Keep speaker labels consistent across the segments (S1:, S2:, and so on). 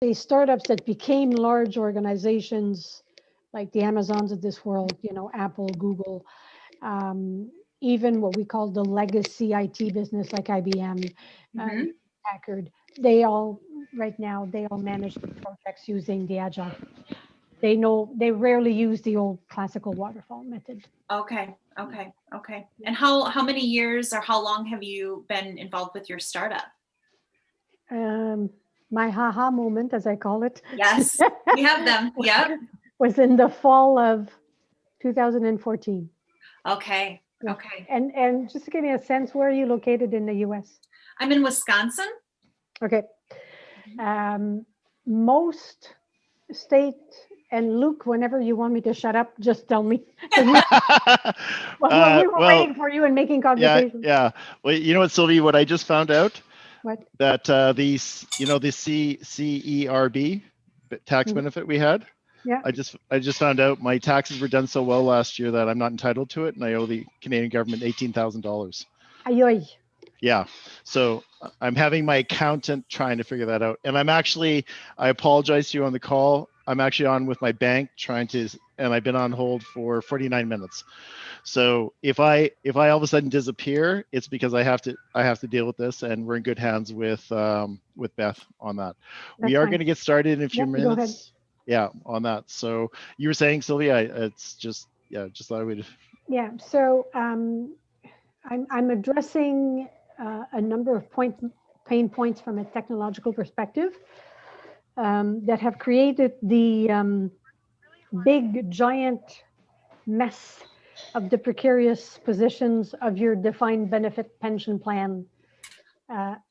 S1: the startups that became large organizations like the Amazons of this world, Apple, Google, um, even what we call the legacy IT business like IBM,
S2: Mm-hmm.
S1: Packard, they all, right now, they all manage the projects using the Agile. They rarely use the old classical waterfall method.
S2: Okay. Okay. Okay. And how many years or how long have you been involved with your startup?
S1: Um, my haha moment, as I call it,
S2: Yes, we have them. Yep.
S1: was in the fall of 2014.
S2: Okay.
S1: Yeah.
S2: Okay.
S1: And just to give you a sense, where are you located in the US?
S2: I'm in Wisconsin.
S1: Okay. Um, most state, and Luke, whenever you want me to shut up, just tell me. 'Cause we were
S3: Well,
S1: waiting for you and making
S3: yeah,
S1: conversation.
S3: yeah. Well, you know what, Sylvie? What I just found out
S1: What?
S3: that the CERB tax
S1: Mhm.
S3: benefit we had.
S1: Yeah.
S3: I just found out my taxes were done so well last year that I'm not entitled to it, and I owe the Canadian government $18,000.
S1: Aye, aye.
S3: Yeah. So I'm having my accountant trying to figure that out. And I apologize to you on the call. I'm actually on with my bank and I've been on hold for 49 minutes. So if I all of a sudden disappear, it's because I have to deal with this, and we're in good hands with Beth on that. We
S1: That's
S3: are
S1: fine.
S3: going to get started in a few
S1: Yep, go ahead.
S3: minutes. Yeah, on that. So you were saying, Sylvia, it's just, yeah, just thought I would.
S1: Yeah. So I'm addressing a number of pain points from a technological perspective that have created the big giant mess of the precarious positions of your defined benefit pension plan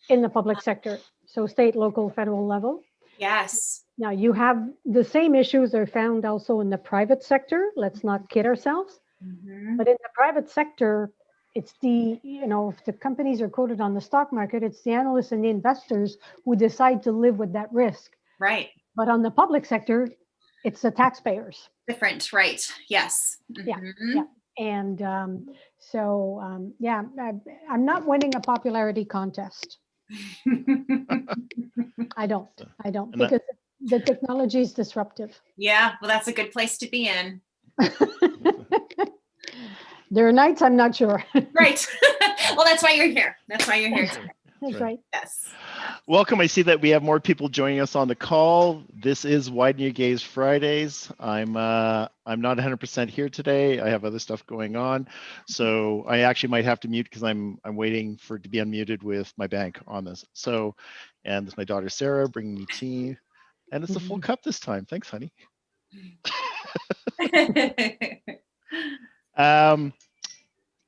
S1: in the public sector, so state, local, federal level.
S2: Yes.
S1: Now, you have the same issues are found also in the private sector. Let's not kid ourselves.
S2: Mm-hmm.
S1: But in the private sector, it's if the companies are quoted on the stock market, it's the analysts and the investors who decide to live with that risk.
S2: Right.
S1: But on the public sector, it's the taxpayers.
S2: Different. Right. Yes.
S1: Yeah,
S2: Mm-hmm.
S1: yeah. And I'm not winning a popularity contest. I don't. I don't
S3: And that,
S1: because the technology is disruptive.
S2: Yeah. Well, that's a good place to be in.
S1: There are nights I'm not sure.
S2: Right. Well, that's why you're here. That's why you're here today.
S1: That's right.
S2: Yes.
S3: Welcome. I see that we have more people joining us on the call. This is Widen Your Gaze Fridays. I'm not 100% here today. I have other stuff going on, so I actually might have to mute because I'm waiting for it to be unmuted with my bank on this. So, and this is my daughter Sarah bringing me tea, and it's a full cup this time. Thanks, honey.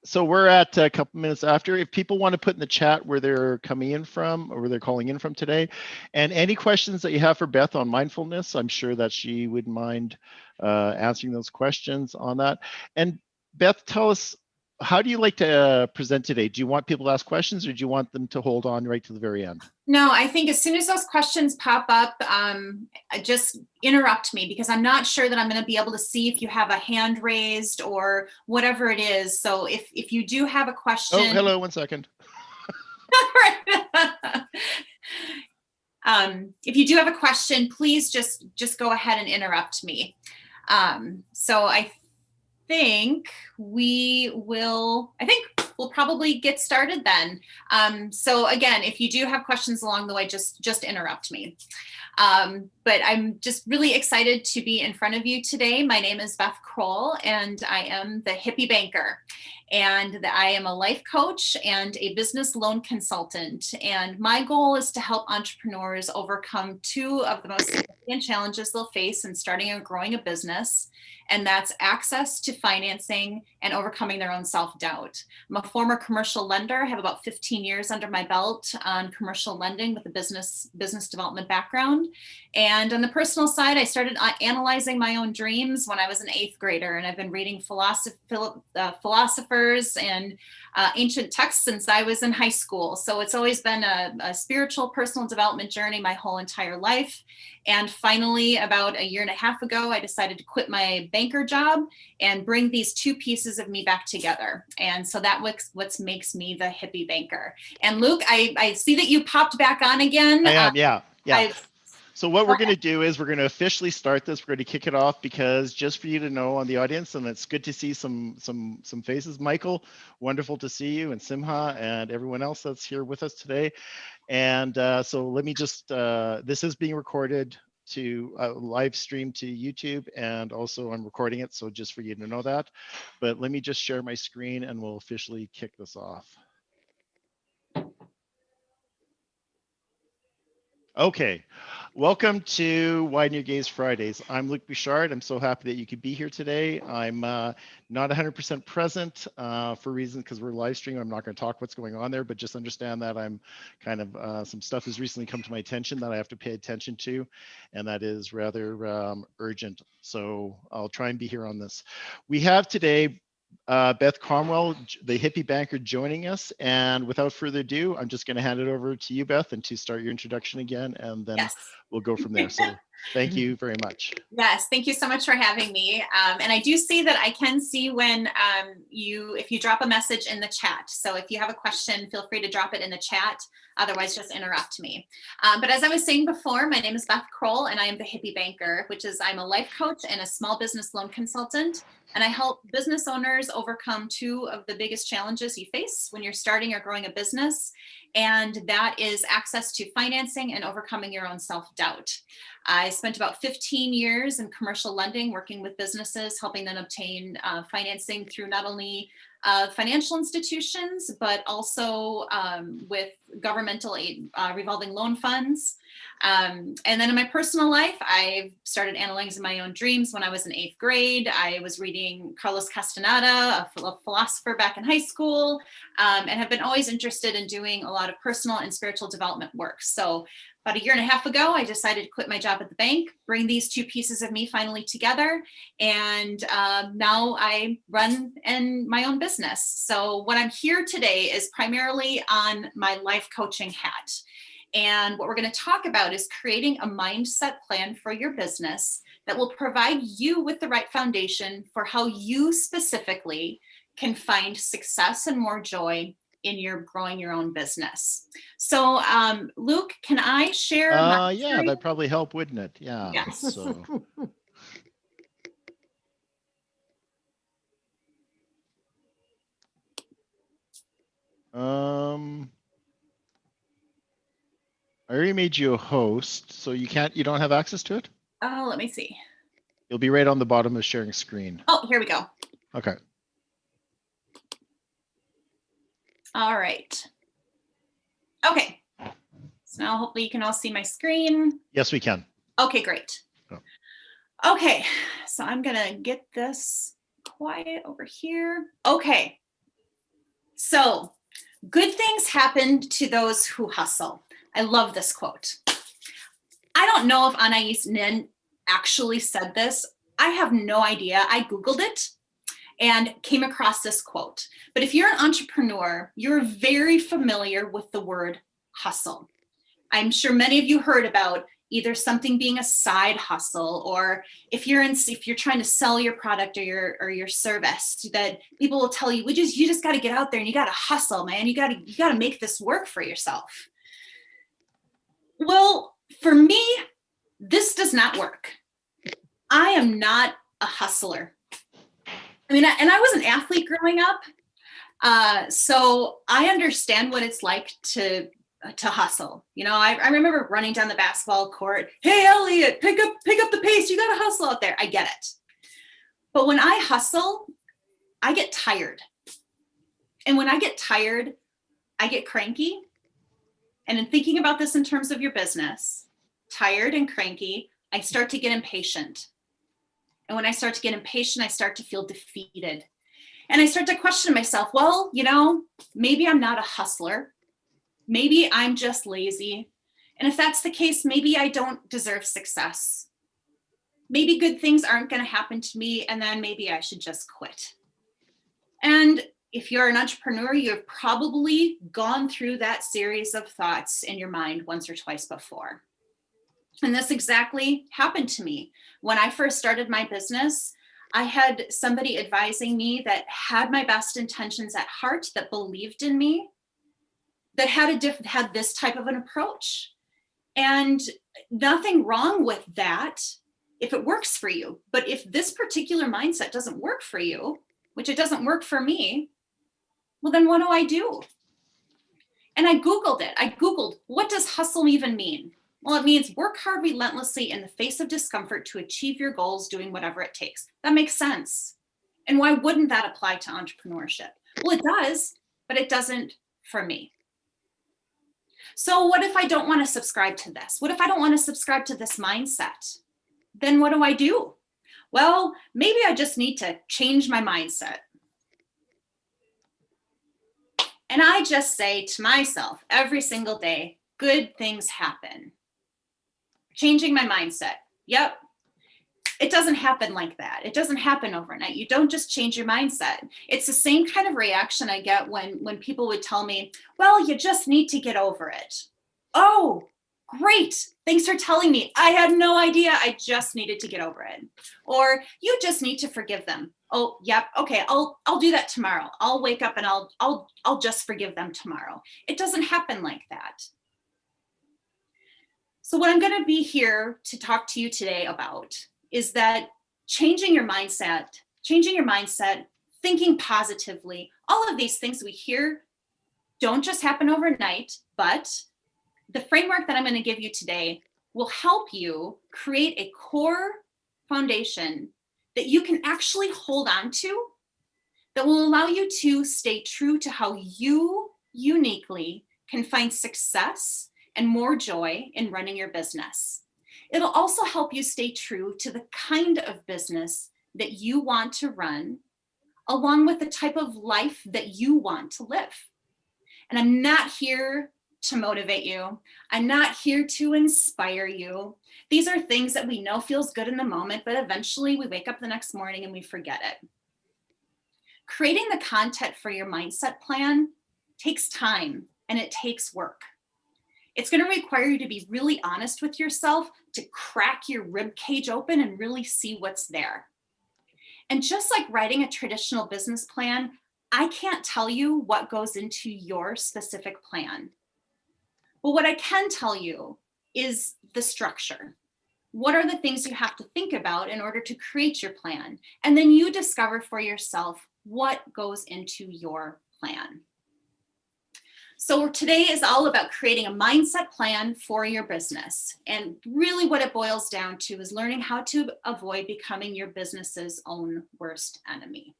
S3: So we're at a couple minutes after. If people want to put in the chat where they're coming in from or where they're calling in from today, and any questions that you have for Beth on mindfulness, I'm sure that she wouldn't mind answering those questions on that. And Beth, tell us, how do you like to present today? Do you want people to ask questions, or do you want them to hold on right to the very end?
S2: No, I think as soon as those questions pop up, just interrupt me, because I'm not sure that I'm going to be able to see if you have a hand raised or whatever it is. So if you do have a question.
S3: Oh, hello, 1 second.
S2: If you do have a question, please just go ahead and interrupt me. So I think we'll probably get started then. So again, if you do have questions along the way, just interrupt me. But I'm just really excited to be in front of you today. My name is Beth Kroll, and I am the Hippie Banker. And I am a life coach and a business loan consultant. And my goal is to help entrepreneurs overcome two of the most significant challenges they'll face in starting and growing a business. And that's access to financing and overcoming their own self-doubt. I'm a former commercial lender. I have about 15 years under my belt on commercial lending with a business development background. And on the personal side, I started analyzing my own dreams when I was an 8th grader. And I've been reading philosophers and ancient texts since I was in high school. So it's always been a spiritual personal development journey my whole entire life. And finally, about a year and a half ago, I decided to quit my banker job and bring these two pieces of me back together. And so that's what makes me the Hippie Banker. And Luke, I see that you popped back on again.
S3: I am, yeah. So what we're going to do is we're going to officially start this. We're going to kick it off because just for you to know on the audience, and it's good to see some faces. Michael, wonderful to see you, and Simha and everyone else that's here with us today. And so let me just, this is being recorded to live stream to YouTube, and also I'm recording it. So just for you to know that, but let me just share my screen and we'll officially kick this off. Okay, welcome to Widen Your Gaze Fridays. I'm Luc Bouchard. I'm so happy that you could be here today. I'm not 100% present for reasons because we're live streaming. I'm not going to talk what's going on there, but just understand that I'm kind of some stuff has recently come to my attention that I have to pay attention to, and that is rather urgent. So I'll try and be here on this. We have today Beth Cromwell, the hippie banker, joining us. And without further ado, I'm just going to hand it over to you, Beth, and to start your introduction again, and then we'll go from there. So thank you very much.
S2: Yes, thank you so much for having me. And I do see that I can see when if you drop a message in the chat. So if you have a question, feel free to drop it in the chat. Otherwise, just interrupt me. But as I was saying before, my name is Beth Kroll, and I am the hippie banker, which is I'm a life coach and a small business loan consultant. And I help business owners overcome two of the biggest challenges you face when you're starting or growing a business. And that is access to financing and overcoming your own self-doubt. I spent about 15 years in commercial lending, working with businesses, helping them obtain financing through not only financial institutions, but also with governmental aid, revolving loan funds. And then in my personal life, I started analyzing my own dreams when I was in 8th grade. I was reading Carlos Castaneda, a philosopher back in high school, and have been always interested in doing a lot of personal and spiritual development work. So about a year and a half ago, I decided to quit my job at the bank, bring these two pieces of me finally together. And now I run my own business. So what I'm here today is primarily on my life coaching hat. And what we're going to talk about is creating a mindset plan for your business that will provide you with the right foundation for how you specifically can find success and more joy in your growing your own business. So Luke, can I share?
S3: Yeah, that'd probably help, wouldn't it? Yeah.
S2: Yes.
S3: So. I already made you a host, so you don't have access to it?
S2: Oh, let me see.
S3: You'll be right on the bottom of sharing screen.
S2: Oh, here we go.
S3: Okay.
S2: All right. Okay. So now hopefully you can all see my screen.
S3: Yes, we can.
S2: Okay, great. Oh. Okay, so I'm gonna get this quiet over here. Okay. So, good things happen to those who hustle. I love this quote. I don't know if Anais Nin actually said this. I have no idea. I Googled it and came across this quote. But if you're an entrepreneur, you're very familiar with the word hustle. I'm sure many of you heard about either something being a side hustle, or if you're trying to sell your product or your service, that people will tell you, you just got to get out there and you got to hustle, man. You got to make this work for yourself. Well, for me, this does not work. I am not a hustler. I mean, and I was an athlete growing up, so I understand what it's like to hustle. You know, I remember running down the basketball court. Hey, Elliot, pick up the pace. You got to hustle out there. I get it. But when I hustle, I get tired. And when I get tired, I get cranky. And in thinking about this in terms of your business, tired and cranky, I start to get impatient. And when I start to get impatient, I start to feel defeated. And I start to question myself, well, you know, maybe I'm not a hustler. Maybe I'm just lazy. And if that's the case, maybe I don't deserve success. Maybe good things aren't going to happen to me, and then maybe I should just quit. And if you're an entrepreneur, you've probably gone through that series of thoughts in your mind once or twice before. And this exactly happened to me. When I first started my business, I had somebody advising me that had my best intentions at heart, that believed in me, that had this type of an approach. And nothing wrong with that if it works for you. But if this particular mindset doesn't work for you, which it doesn't work for me, well, then what do I do? And I Googled it. I Googled, what does hustle even mean? Well, it means work hard relentlessly in the face of discomfort to achieve your goals, doing whatever it takes. That makes sense. And why wouldn't that apply to entrepreneurship? Well, it does, but it doesn't for me. So what if I don't want to subscribe to this? What if I don't want to subscribe to this mindset? Then what do I do? Well, maybe I just need to change my mindset. And I just say to myself every single day, good things happen. Changing my mindset. Yep. It doesn't happen like that. It doesn't happen overnight. You don't just change your mindset. It's the same kind of reaction I get when people would tell me, well, you just need to get over it. Oh, great. Thanks for telling me. I had no idea. I just needed to get over it. Or you just need to forgive them. Oh, yep. Okay. I'll do that tomorrow. I'll wake up and I'll just forgive them tomorrow. It doesn't happen like that. So what I'm going to be here to talk to you today about is that changing your mindset, thinking positively, all of these things we hear don't just happen overnight, but the framework that I'm going to give you today will help you create a core foundation that you can actually hold on to, that will allow you to stay true to how you uniquely can find success and more joy in running your business. It'll also help you stay true to the kind of business that you want to run, along with the type of life that you want to live. And I'm not here to motivate you. I'm not here to inspire you. These are things that we know feels good in the moment, but eventually we wake up the next morning and we forget it. Creating the content for your mindset plan takes time and it takes work. It's going to require you to be really honest with yourself, to crack your rib cage open and really see what's there. And just like writing a traditional business plan, I can't tell you what goes into your specific plan. But what I can tell you is the structure. What are the things you have to think about in order to create your plan? And then you discover for yourself what goes into your plan. So today is all about creating a mindset plan for your business. And really what it boils down to is learning how to avoid becoming your business's own worst enemy.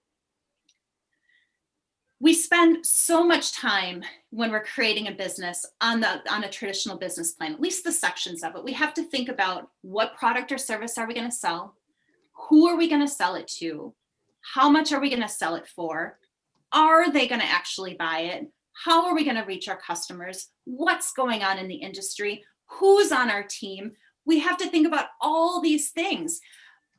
S2: We spend so much time when we're creating a business on a traditional business plan, at least the sections of it. We have to think about what product or service are we going to sell? Who are we going to sell it to? How much are we going to sell it for? Are they going to actually buy it? How are we going to reach our customers? What's going on in the industry? Who's on our team? We have to think about all these things.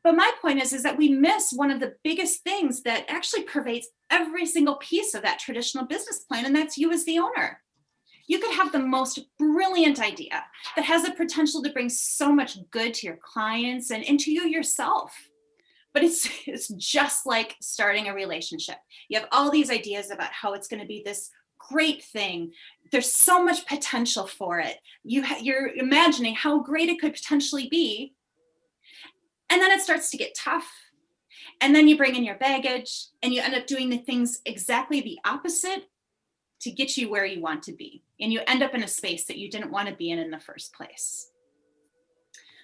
S2: But my point is that we miss one of the biggest things that actually pervades every single piece of that traditional business plan, and that's you as the owner. You could have the most brilliant idea that has the potential to bring so much good to your clients and to you yourself. But it's just like starting a relationship. You have all these ideas about how it's going to be this great thing. There's so much potential for it. You're imagining how great it could potentially be. And then it starts to get tough. And then you bring in your baggage and you end up doing the things exactly the opposite to get you where you want to be. And you end up in a space that you didn't want to be in the first place.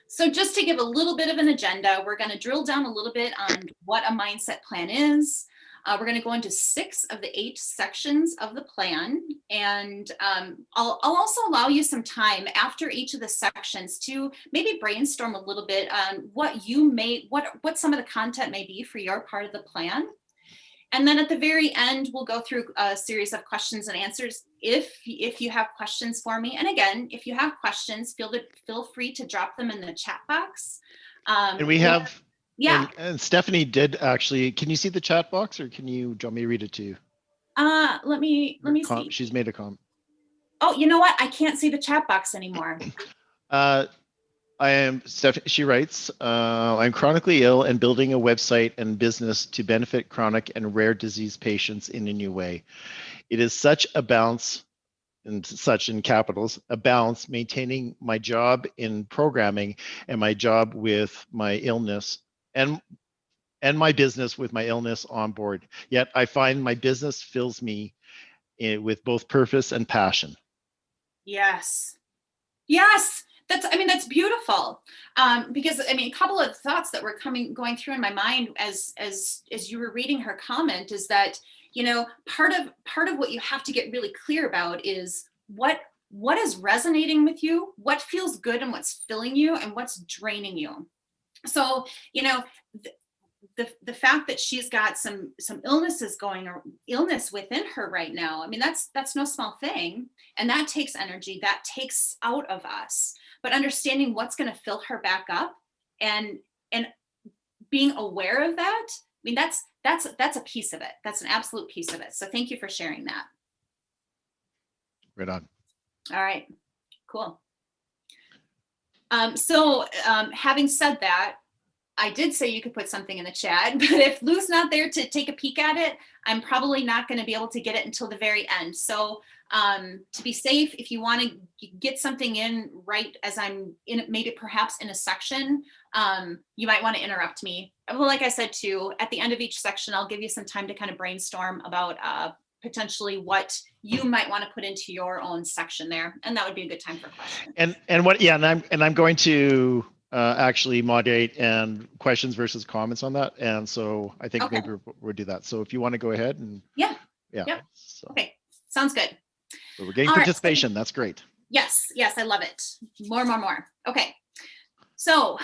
S2: So just to give a little bit of an agenda, we're going to drill down a little bit on what a mindset plan is. We're going to go into 6 of the 8 sections of the plan. And I'll also allow you some time after each of the sections to maybe brainstorm a little bit on what some of the content may be for your part of the plan. And then at the very end, we'll go through a series of questions and answers if you have questions for me. And again, if you have questions, feel free to drop them in the chat box.
S3: And we have...
S2: Yeah.
S3: And Stephanie did actually, can you see the chat box or do you want me to read it to you?
S2: Let me see.
S3: She's made a comment.
S2: Oh, you know what? I can't see the chat box anymore.
S3: She writes, I'm chronically ill and building a website and business to benefit chronic and rare disease patients in a new way. It is such a balance and such in capitals, a balance maintaining my job in programming and my job with my illness and my business with my illness on board. Yet I find my business fills me with both purpose and passion.
S2: Yes. Yes. That's beautiful. Because a couple of thoughts that were going through in my mind as you were reading her comment is that, part of what you have to get really clear about is what is resonating with you, what feels good and what's filling you and what's draining you. So, the fact that she's got some illnesses or illness within her right now, that's no small thing, and that takes energy, that takes out of us. But understanding what's going to fill her back up and being aware of that, that's a piece of it. That's an absolute piece of it. So thank you for sharing that.
S3: Right on.
S2: All right, cool. So having said that, I did say you could put something in the chat, but if Lou's not there to take a peek at it, I'm probably not going to be able to get it until the very end. So to be safe, if you want to get something in right as I'm in, maybe perhaps in a section, you might want to interrupt me. Well, like I said too, at the end of each section, I'll give you some time to kind of brainstorm about potentially what you might want to put into your own section there, and that would be a good time for questions.
S3: And I'm going to actually moderate and questions versus comments on that, and so I think maybe we'll do that. So if you want to go ahead and
S2: yeah.
S3: So,
S2: okay, sounds good.
S3: So we're getting
S2: All
S3: participation.
S2: Right.
S3: That's great.
S2: Yes, I love it. More. Okay, so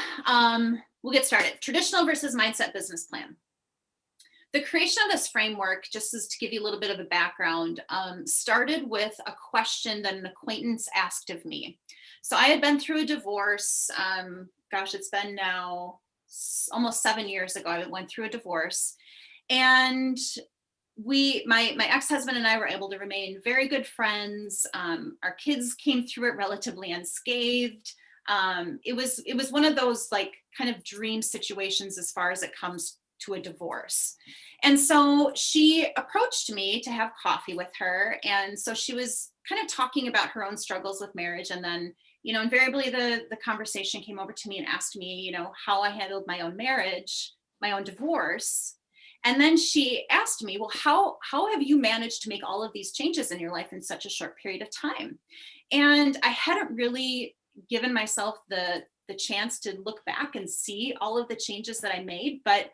S2: we'll get started. Traditional versus mindset business plan. The creation of this framework, just as to give you a little bit of a background, started with a question that an acquaintance asked of me. So I had been through a divorce. It's been now almost 7 years ago. I went through a divorce, and my ex-husband and I were able to remain very good friends. Our kids came through it relatively unscathed. It was one of those like kind of dream situations as far as it comes to a divorce. And so she approached me to have coffee with her. And so she was kind of talking about her own struggles with marriage. And then, invariably the conversation came over to me and asked me, how I handled my own marriage, my own divorce. And then she asked me, well, how have you managed to make all of these changes in your life in such a short period of time? And I hadn't really given myself the chance to look back and see all of the changes that I made, but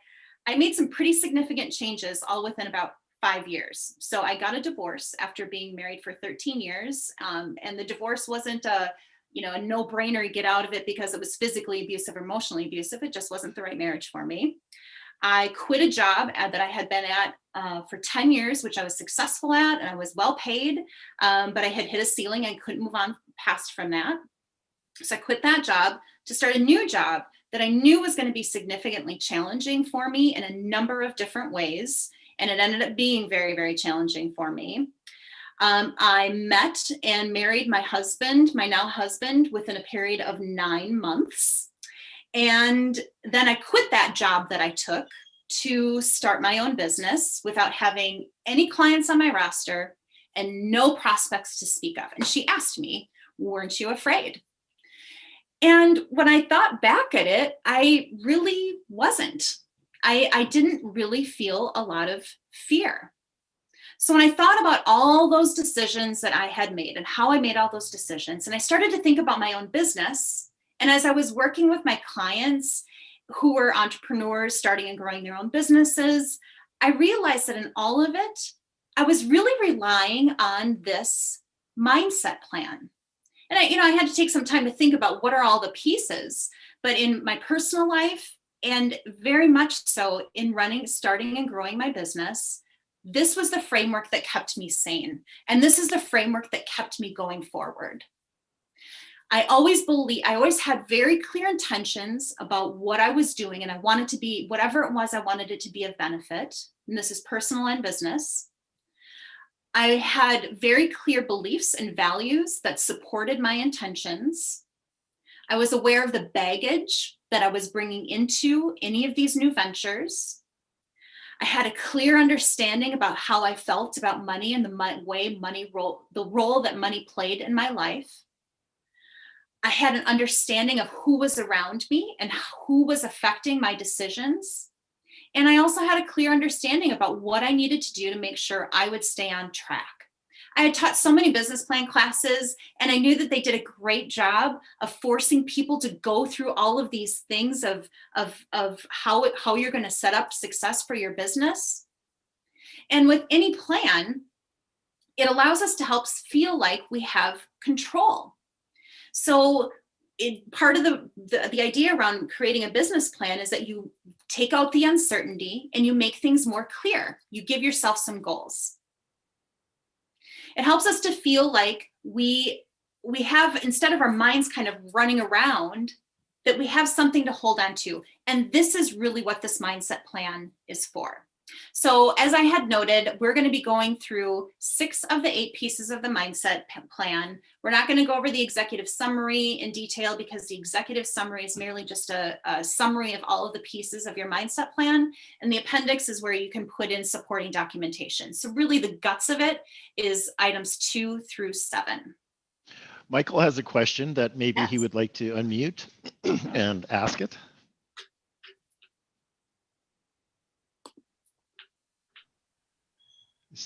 S2: I made some pretty significant changes all within about 5 years. So I got a divorce after being married for 13 years. And the divorce wasn't a no-brainer to get out of it because it was physically abusive or emotionally abusive. It just wasn't the right marriage for me. I quit a job that I had been at for 10 years, which I was successful at, and I was well paid, but I had hit a ceiling and couldn't move on past from that. So I quit that job to start a new job that I knew was going to be significantly challenging for me in a number of different ways. And it ended up being very, very challenging for me. I met and married my now husband, within a period of 9 months. And then I quit that job that I took to start my own business without having any clients on my roster and no prospects to speak of. And she asked me, weren't you afraid? And when I thought back at it, I really wasn't. I didn't really feel a lot of fear. So when I thought about all those decisions that I had made and how I made all those decisions, and I started to think about my own business, and as I was working with my clients who were entrepreneurs starting and growing their own businesses, I realized that in all of it, I was really relying on this mindset plan. And I had to take some time to think about what are all the pieces, but in my personal life, and very much so in starting and growing my business, this was the framework that kept me sane. And this is the framework that kept me going forward. I always had very clear intentions about what I was doing, and I wanted to be, whatever it was, I wanted it to be of benefit. And this is personal and business. I had very clear beliefs and values that supported my intentions. I was aware of the baggage that I was bringing into any of these new ventures. I had a clear understanding about how I felt about money and the role that money played in my life. I had an understanding of who was around me and who was affecting my decisions. And I also had a clear understanding about what I needed to do to make sure I would stay on track. I had taught so many business plan classes, and I knew that they did a great job of forcing people to go through all of these things of how you're going to set up success for your business. And with any plan, it allows us to help feel like we have control. So part of the idea around creating a business plan is that you take out the uncertainty and you make things more clear. You give yourself some goals. It helps us to feel like we have, instead of our minds kind of running around, that we have something to hold on to. And this is really what this mindset plan is for. So as I had noted, we're going to be going through 6 of the 8 pieces of the mindset plan. We're not going to go over the executive summary in detail because the executive summary is merely just a summary of all of the pieces of your mindset plan. And the appendix is where you can put in supporting documentation. So really the guts of it is items 2 through 7.
S3: Michael has a question that maybe
S2: Yes.
S3: he would like to unmute and ask it.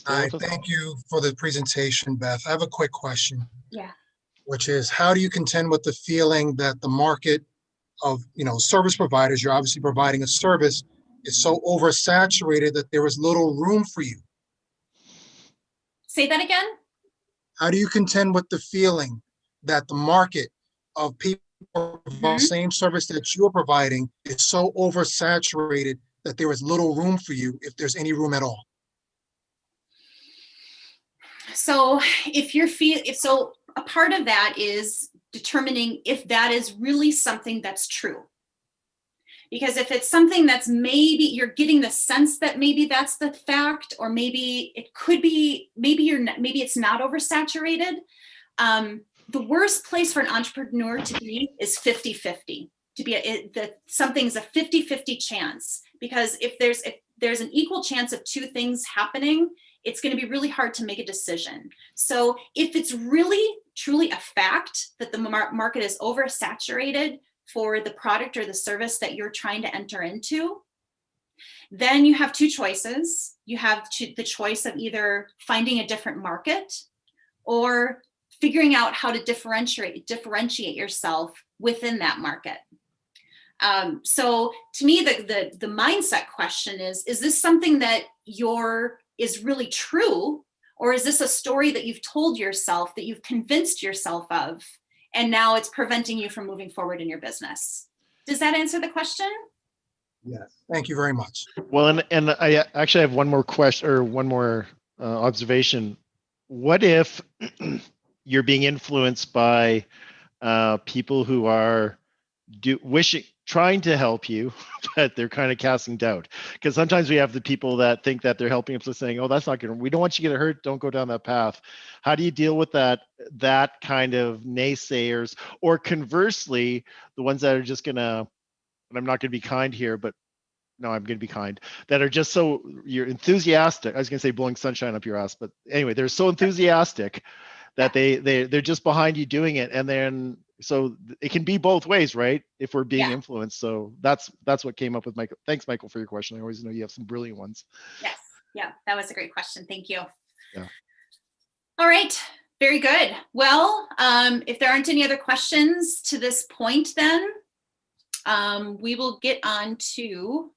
S4: Hi, thank you for the presentation, Beth. I have a quick question.
S2: Yeah.
S4: Which is, how do you contend with the feeling that the market of, service providers, you're obviously providing a service, is so oversaturated that there is little room for you?
S2: Say that again?
S4: How do you contend with the feeling that the market of people providing the same service that you're providing is so oversaturated that there is little room for you, if there's any room at all?
S2: So so a part of that is determining if that is really something that's true. Because if it's something that's maybe you're getting the sense that maybe that's the fact, or maybe it could be, maybe it's not oversaturated. The worst place for an entrepreneur to be is 50-50. Something's a 50-50 chance, because if there's an equal chance of 2 things happening, it's going to be really hard to make a decision. So if it's really truly a fact that the market is oversaturated for the product or the service that you're trying to enter into, then you have 2 choices. You have the choice of either finding a different market or figuring out how to differentiate yourself within that market. So to me, the mindset question is this something that is really true, or is this a story that you've told yourself, that you've convinced yourself of, and now it's preventing you from moving forward in your business? Does that answer the question?
S4: Yes. Thank you very much.
S3: Well, and I actually have one more question, or one more observation. What if you're being influenced by people who are trying to help you, but they're kind of casting doubt? Because sometimes we have the people that think that they're helping us, saying, "Oh, that's not good. We don't want you to get hurt. Don't go down that path." How do you deal with that kind of naysayers, or conversely, the ones that are just gonna, and I'm not gonna be kind here, but no, I'm gonna be kind, that are just so, you're enthusiastic. I was gonna say blowing sunshine up your ass, but anyway, they're so enthusiastic that they're just behind you doing it, and then so it can be both ways, right? If we're being influenced. So that's what came up with Michael. Thanks, Michael, for your question. I always know you have some brilliant ones.
S2: Yes. Yeah, that was a great question. Thank you.
S3: Yeah.
S2: All right. Very good. Well, if there aren't any other questions to this point, then we will get on to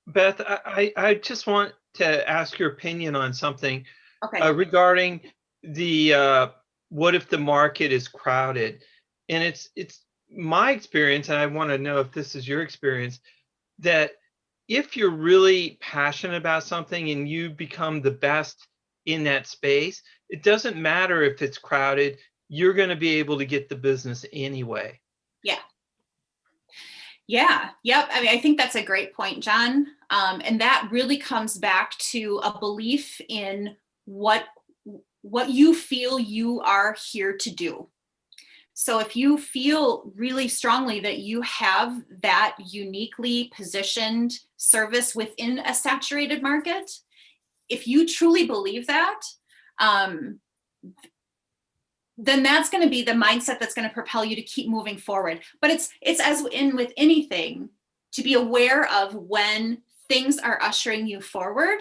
S5: Beth. I just want to ask your opinion on something.
S2: Okay.
S5: Regarding the what if the market is crowded? And it's my experience, and I want to know if this is your experience, that if you're really passionate about something and you become the best in that space, it doesn't matter if it's crowded, you're going to be able to get the business anyway.
S2: Yeah. Yeah. Yep. I mean, I think that's a great point, John. And that really comes back to a belief in what you feel you are here to do. So if you feel really strongly that you have that uniquely positioned service within a saturated market, if you truly believe that, then that's going to be the mindset that's going to propel you to keep moving forward. But it's as in with anything, to be aware of when things are ushering you forward,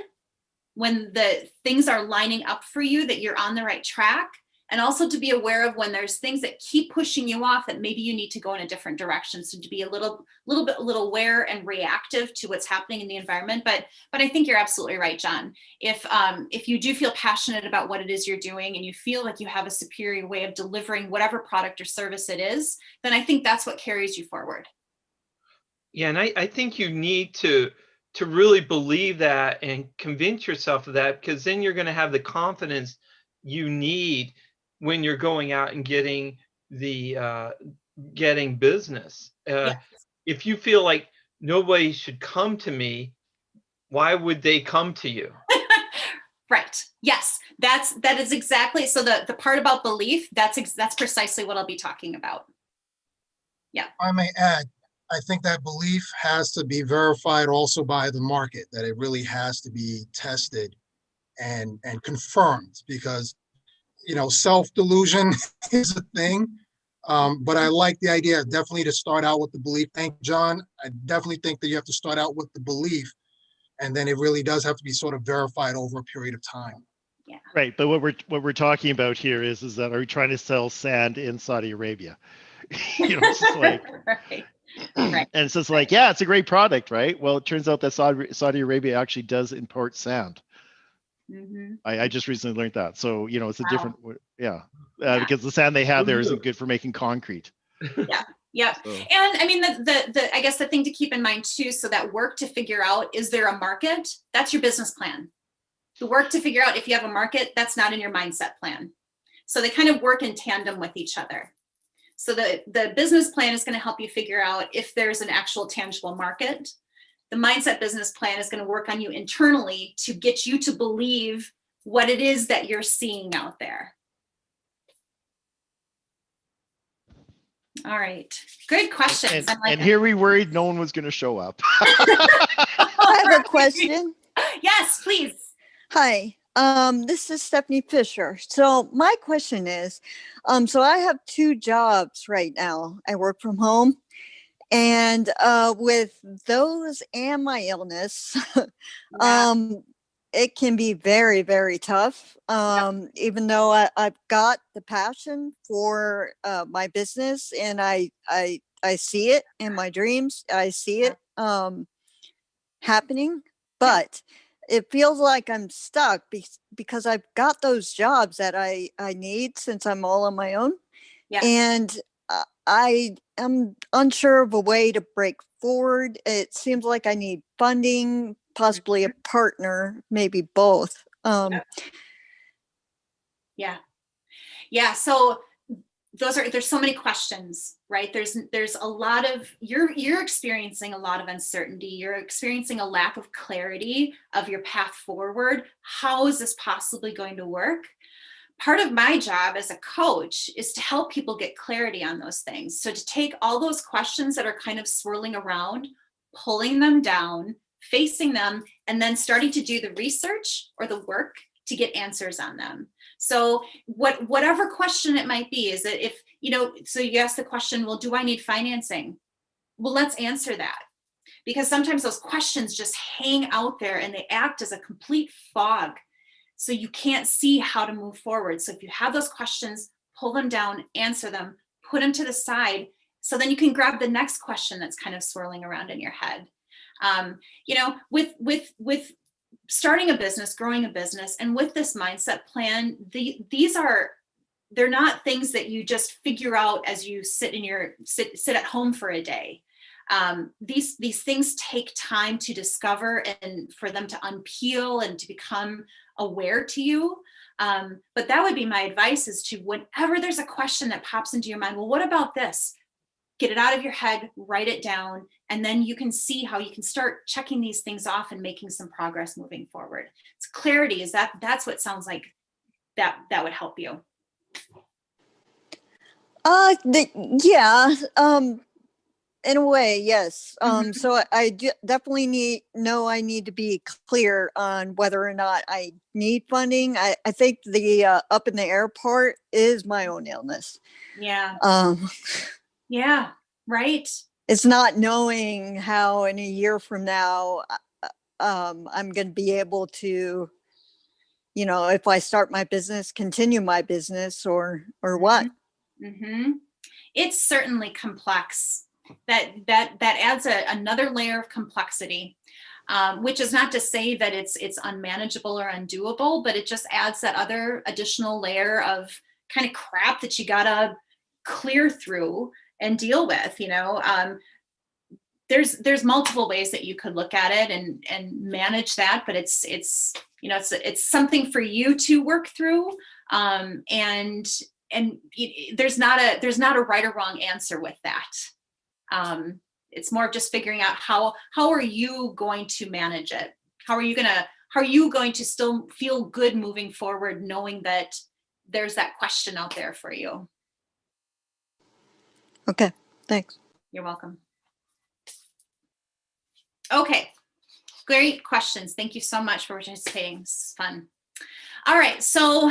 S2: when the things are lining up for you, that you're on the right track, and also to be aware of when there's things that keep pushing you off, that maybe you need to go in a different direction. So to be a little aware and reactive to what's happening in the environment. But I think you're absolutely right, John. If you do feel passionate about what it is you're doing, and you feel like you have a superior way of delivering whatever product or service it is, then I think that's what carries you forward.
S5: Yeah, and I think you need to really believe that and convince yourself of that, because then you're going to have the confidence you need when you're going out and getting business.
S2: Yes.
S5: If you feel like nobody should come to me, why would they come to you?
S2: Right. Yes, that is exactly. So the part about belief, that's precisely what I'll be talking about. Yeah.
S4: If I may add, I think that belief has to be verified also by the market, that it really has to be tested and confirmed, because self-delusion is a thing. But I like the idea definitely to start out with the belief. Thank you, John. I definitely think that you have to start out with the belief, and then it really does have to be sort of verified over a period of time.
S2: Yeah.
S3: Right, but what we're talking about here is that, are we trying to sell sand in Saudi Arabia? It's just like,
S2: right. Right.
S3: And it's just like, yeah, it's a great product, right? Well, it turns out that Saudi Arabia actually does import sand.
S2: Mm-hmm.
S3: I just recently learned that. So, it's a
S2: Wow.
S3: different, because the sand they have there isn't good for making concrete.
S2: Yeah. Yeah. So. And I mean, I guess the thing to keep in mind too, so that work to figure out, is there a market? That's your business plan. The work to figure out if you have a market, that's not in your mindset plan. So they kind of work in tandem with each other. So the business plan is going to help you figure out if there's an actual tangible market. The mindset business plan is going to work on you internally to get you to believe what it is that you're seeing out there. All right. Good questions.
S3: And here we worried no one was going to show up.
S6: I have a question.
S2: Yes, please.
S6: Hi. This is Stephanie Fisher. So my question is, so I have 2 jobs right now. I work from home, and with those and my illness, it can be very, very tough. Even though I've got the passion for my business, and I see it in my dreams, I see it happening, but it feels like I'm stuck because I've got those jobs that I need, since I'm all on my own. Yeah. And I am unsure of a way to break forward. It seems like I need funding, possibly a partner, maybe both.
S2: Yeah. So there's so many questions, right? There's a lot of, you're experiencing a lot of uncertainty. You're experiencing a lack of clarity of your path forward. How is this possibly going to work? Part of my job as a coach is to help people get clarity on those things. So to take all those questions that are kind of swirling around, pulling them down, facing them, and then starting to do the research or the work to get answers on them. So whatever question it might be, is that if, so you ask the question, well, do I need financing? Well, let's answer that. Because sometimes those questions just hang out there and they act as a complete fog. So you can't see how to move forward. So if you have those questions, pull them down, answer them, put them to the side. So then you can grab the next question that's kind of swirling around in your head. With starting a business, growing a business, and with this mindset plan, they're not things that you just figure out as you sit at home for a day. These things take time to discover and for them to unpeel and to become aware to you. But that would be my advice, is to, whenever there's a question that pops into your mind, well, what about this? Get it out of your head, write it down, and then you can see how you can start checking these things off and making some progress moving forward. So clarity that's what sounds like that would help you.
S6: Yeah, in a way, yes. So I definitely I need to be clear on whether or not I need funding. I think the up in the air part is my own illness.
S2: Yeah.
S6: Um,
S2: Yeah. Right.
S6: It's not knowing how in a year from now, I'm going to be able to, if I start my business, continue my business or what.
S2: Mm-hmm. It's certainly complex. That adds another layer of complexity, which is not to say that it's unmanageable or undoable, but it just adds that other additional layer of kind of crap that you gotta clear through and deal with. There's multiple ways that you could look at it and manage that, but it's something for you to work through, and there's not a right or wrong answer with that. It's more of just figuring out how are you going to manage it? How are you going to still feel good moving forward, knowing that there's that question out there for you?
S6: Okay, thanks.
S2: You're welcome. Okay, great questions. Thank you so much for participating. This is fun. All right, so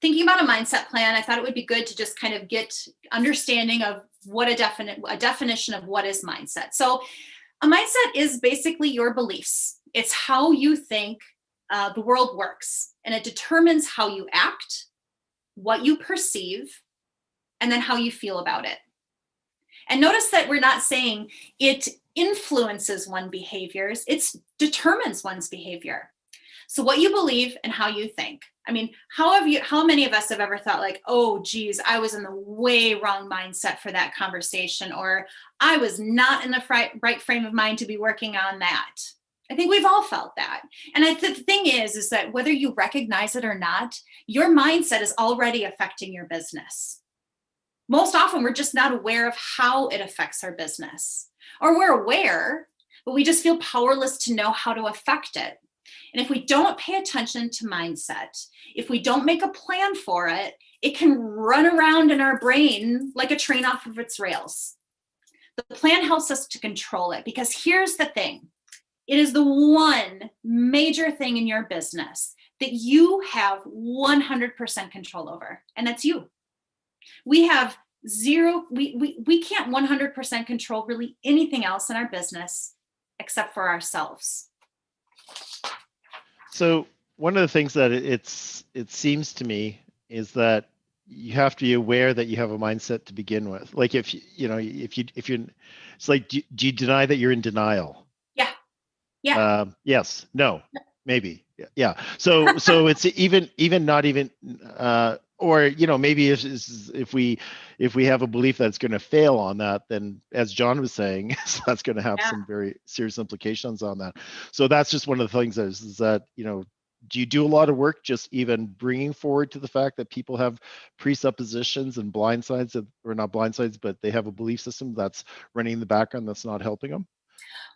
S2: thinking about a mindset plan, I thought it would be good to just kind of get understanding of what a definition of what is mindset. So a mindset is basically your beliefs. It's how you think the world works, and it determines how you act, what you perceive, and then how you feel about it. And notice that we're not saying it influences one's behaviors, it determines one's behavior. So what you believe and how you think. I mean, how many of us have ever thought like, oh, geez, I was in the way wrong mindset for that conversation, or I was not in the right frame of mind to be working on that. I think we've all felt that. And the thing is that whether you recognize it or not, your mindset is already affecting your business. Most often, we're just not aware of how it affects our business. Or we're aware, but we just feel powerless to know how to affect it. And if we don't pay attention to mindset, if we don't make a plan for it, it can run around in our brain like a train off of its rails. The plan helps us to control it, because here's the thing. It is the one major thing in your business that you have 100% control over, and that's you. We have we can't 100% control really anything else in our business except for ourselves.
S3: So one of the things that it seems to me is that you have to be aware that you have a mindset to begin with. Like if you're, it's like, do you deny that you're in denial?
S2: Yeah. Yeah.
S3: Yes. No. Maybe. Yeah. So it's even not even, or maybe if we have a belief that it's going to fail on that, then as John was saying, that's going to have some very serious implications on that. So that's just one of the things is that do you do a lot of work just even bringing forward to the fact that people have presuppositions and blind sides, or not blind sides, but they have a belief system that's running in the background that's not helping them?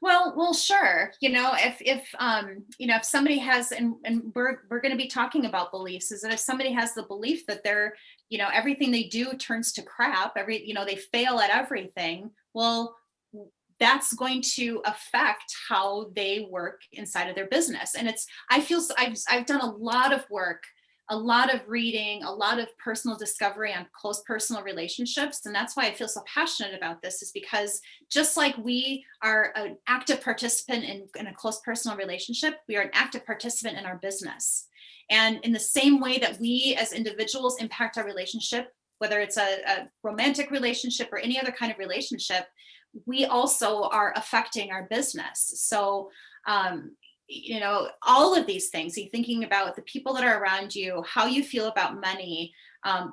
S2: Well, sure. If somebody has, and we're going to be talking about beliefs, is that if somebody has the belief that they're, everything they do turns to crap, they fail at everything. Well, that's going to affect how they work inside of their business. And I've done a lot of work, a lot of reading, a lot of personal discovery on close personal relationships. And that's why I feel so passionate about this, is because just like we are an active participant in a close personal relationship, we are an active participant in our business. And in the same way that we as individuals impact our relationship, whether it's a romantic relationship or any other kind of relationship, we also are affecting our business. So, all of these things, you're thinking about the people that are around you, how you feel about money,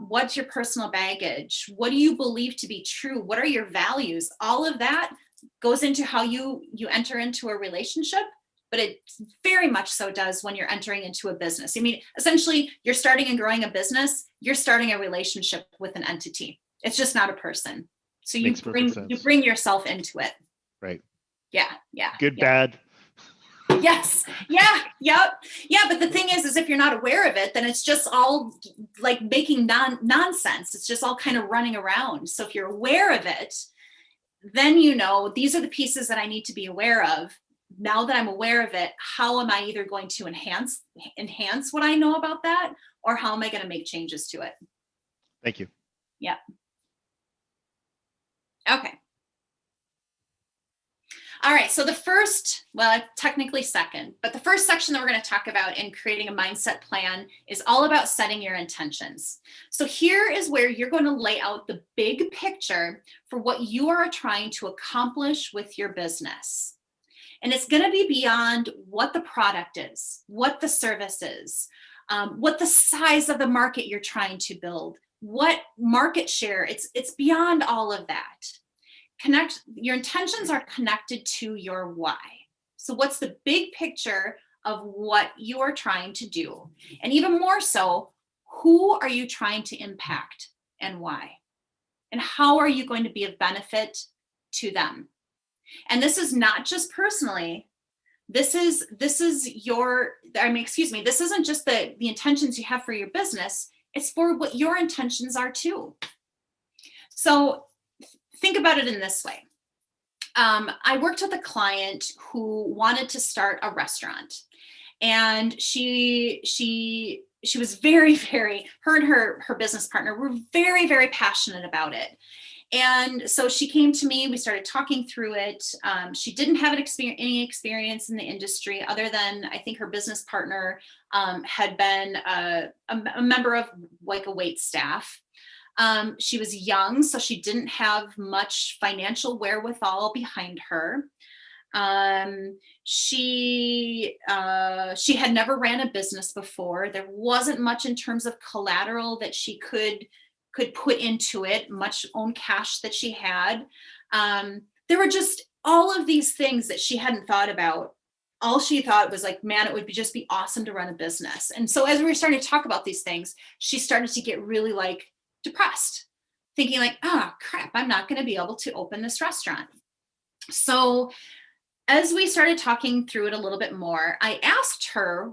S2: what's your personal baggage, what do you believe to be true, what are your values, all of that goes into how you enter into a relationship, but it very much so does when you're entering into a business. I mean, essentially, you're starting and growing a business, you're starting a relationship with an entity. It's just not a person. So you bring yourself into it.
S3: Right.
S2: Yeah.
S3: Good, bad.
S2: Yes. Yeah. Yep. Yeah. But the thing is if you're not aware of it, then it's just all like making nonsense. It's just all kind of running around. So if you're aware of it, then you know, these are the pieces that I need to be aware of. Now that I'm aware of it, how am I either going to enhance what I know about that, or how am I going to make changes to it?
S3: Thank you.
S2: Yeah. Okay. All right, so the first, well, technically second, but the first section that we're going to talk about in creating a mindset plan is all about setting your intentions. So here is where you're going to lay out the big picture for what you are trying to accomplish with your business. And it's going to be beyond what the product is, what the service is, what the size of the market you're trying to build, what market share. It's beyond all of that. Your intentions are connected to your why. So what's the big picture of what you are trying to do? And even more so, who are you trying to impact and why? And how are you going to be of benefit to them? And this is not just personally. This isn't just the intentions you have for your business. It's for what your intentions are too. So think about it in this way. I worked with a client who wanted to start a restaurant, and she was very, very, her and her business partner were very, very passionate about it. And so she came to me, we started talking through it. She didn't have any experience in the industry other than, I think her business partner had been a member of like a wait staff. She was young, so she didn't have much financial wherewithal behind her. She had never ran a business before. There wasn't much in terms of collateral that she could put into it, much own cash that she had. There were just all of these things that she hadn't thought about. All she thought was like, man, it would just be awesome to run a business. And so as we were starting to talk about these things, she started to get really like depressed, thinking like, oh crap, I'm not going to be able to open this restaurant. So as we started talking through it a little bit more, I asked her,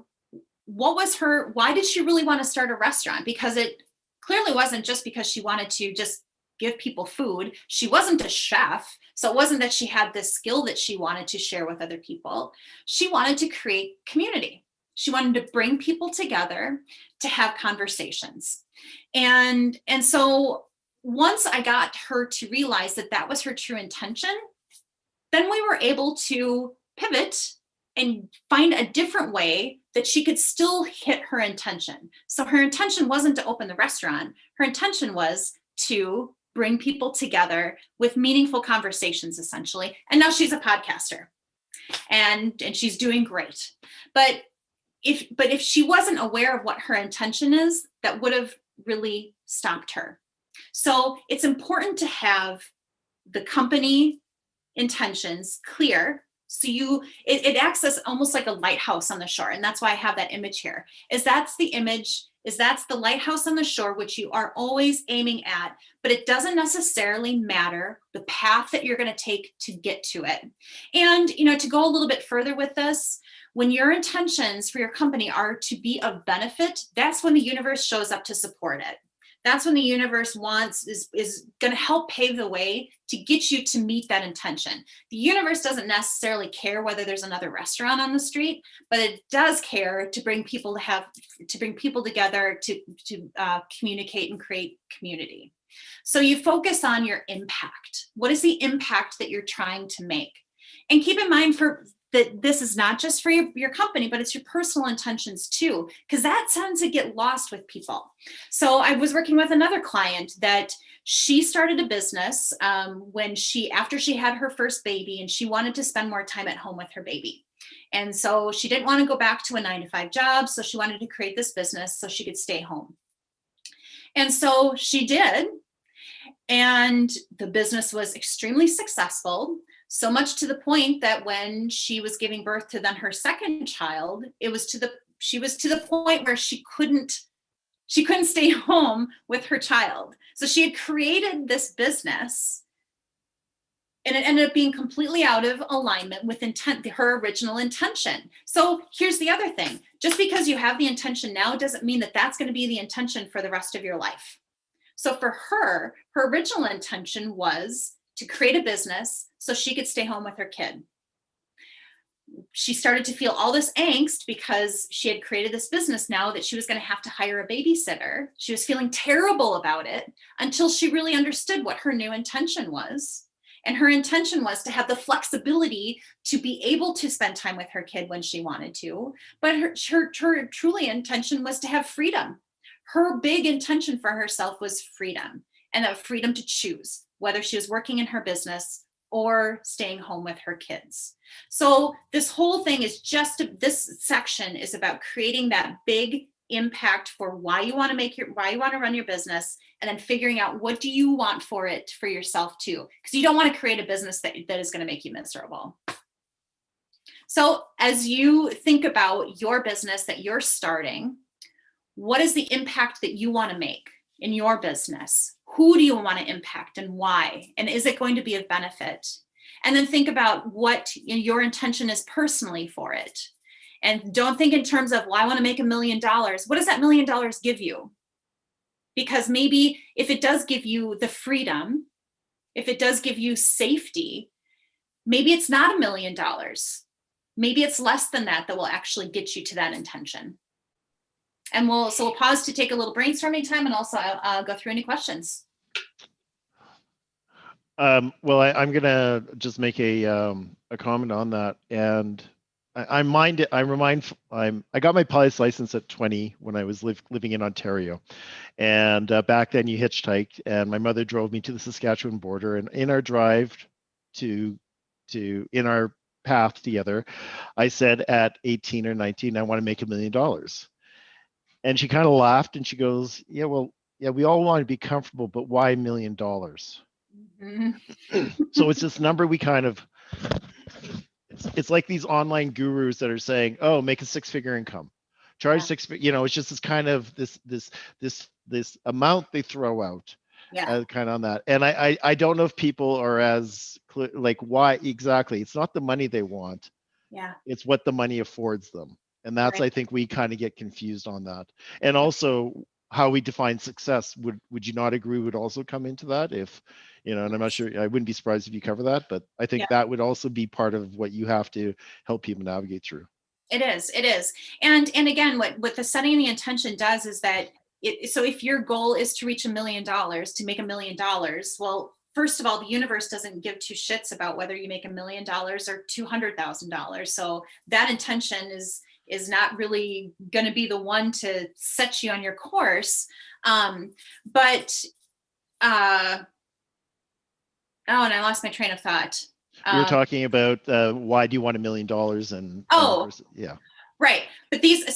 S2: why did she really want to start a restaurant? Because it clearly wasn't just because she wanted to just give people food. She wasn't a chef. So it wasn't that she had this skill that she wanted to share with other people. She wanted to create community. She wanted to bring people together to have conversations. And so once I got her to realize that that was her true intention, then we were able to pivot and find a different way that she could still hit her intention. So her intention wasn't to open the restaurant. Her intention was to bring people together with meaningful conversations, essentially. And now she's a podcaster, and she's doing great. But if she wasn't aware of what her intention is, that would have really stopped her. So it's important to have the company intentions clear. So it acts as almost like a lighthouse on the shore. And that's why I have that image here, that's the lighthouse on the shore, which you are always aiming at, but it doesn't necessarily matter the path that you're going to take to get to it. And, to go a little bit further with this, when your intentions for your company are to be of benefit, that's when the universe shows up to support it. That's when the universe is going to help pave the way to get you to meet that intention. The universe doesn't necessarily care whether there's another restaurant on the street, but it does care to bring people together to communicate and create community. So you focus on your impact. What is the impact that you're trying to make? And keep in mind that this is not just for your company, but it's your personal intentions too, because that tends to get lost with people. So I was working with another client that she started a business after she had her first baby, and she wanted to spend more time at home with her baby. And so she didn't want to go back to a 9-to-5 job. So she wanted to create this business so she could stay home. And so she did. And the business was extremely successful. So much to the point that when she was giving birth to then her second child, she was to the point where she couldn't stay home with her child. So she had created this business And it ended up being completely out of alignment with her original intention. So here's the other thing. Just because you have the intention now doesn't mean that that's going to be the intention for the rest of your life. So for her original intention was to create a business so she could stay home with her kid. She started to feel all this angst because she had created this business now that she was going to have to hire a babysitter. She was feeling terrible about it until she really understood what her new intention was. And her intention was to have the flexibility to be able to spend time with her kid when she wanted to. But her truly intention was to have freedom. Her big intention for herself was freedom, and that freedom to choose whether she was working in her business or staying home with her kids. So this whole thing is this section is about creating that big impact for why you want to run your business, and then figuring out what do you want for yourself too, because you don't want to create a business that is going to make you miserable. So as you think about your business that you're starting, what is the impact that you want to make in your business? Who do you want to impact and why? And is it going to be of benefit? And then think about what your intention is personally for it. And don't think in terms of, well, I want to make $1 million. What does that $1 million give you? Because maybe if it does give you the freedom, if it does give you safety, maybe it's not $1 million. Maybe it's less than that will actually get you to that intention. And we'll pause to take a little brainstorming time, and also go through any questions.
S3: Well, I'm gonna just make a comment on that, and I got my pilot's license at 20 when I was living in Ontario, and back then you hitchhiked, and my mother drove me to the Saskatchewan border, and in our drive in our path together, I said at 18 or 19 I want to make $1 million, and she kind of laughed and she goes, yeah, we all want to be comfortable, but why $1 million? Mm-hmm. So it's this number we kind of, it's like these online gurus that are saying, oh, make a 6-figure income, charge it's just this kind of this amount they throw out, kind of on that. And I don't know if people are as clear, like, why exactly. It's not the money they want, it's what the money affords them, and that's I think we kind of get confused on that. And also how we define success, would you not agree, would also come into that? If and I'm not sure, I wouldn't be surprised if you cover that, but I think that would also be part of what you have to help people navigate through.
S2: It is. And again, what the setting the intention does is that so if your goal is to reach $1 million, to make $1 million, well, first of all, the universe doesn't give two shits about whether you make $1 million or $200,000. So that intention is not really going to be the one to set you on your course. And I lost my train of thought.
S3: You were talking about why do you want $1 million, and
S2: right. But the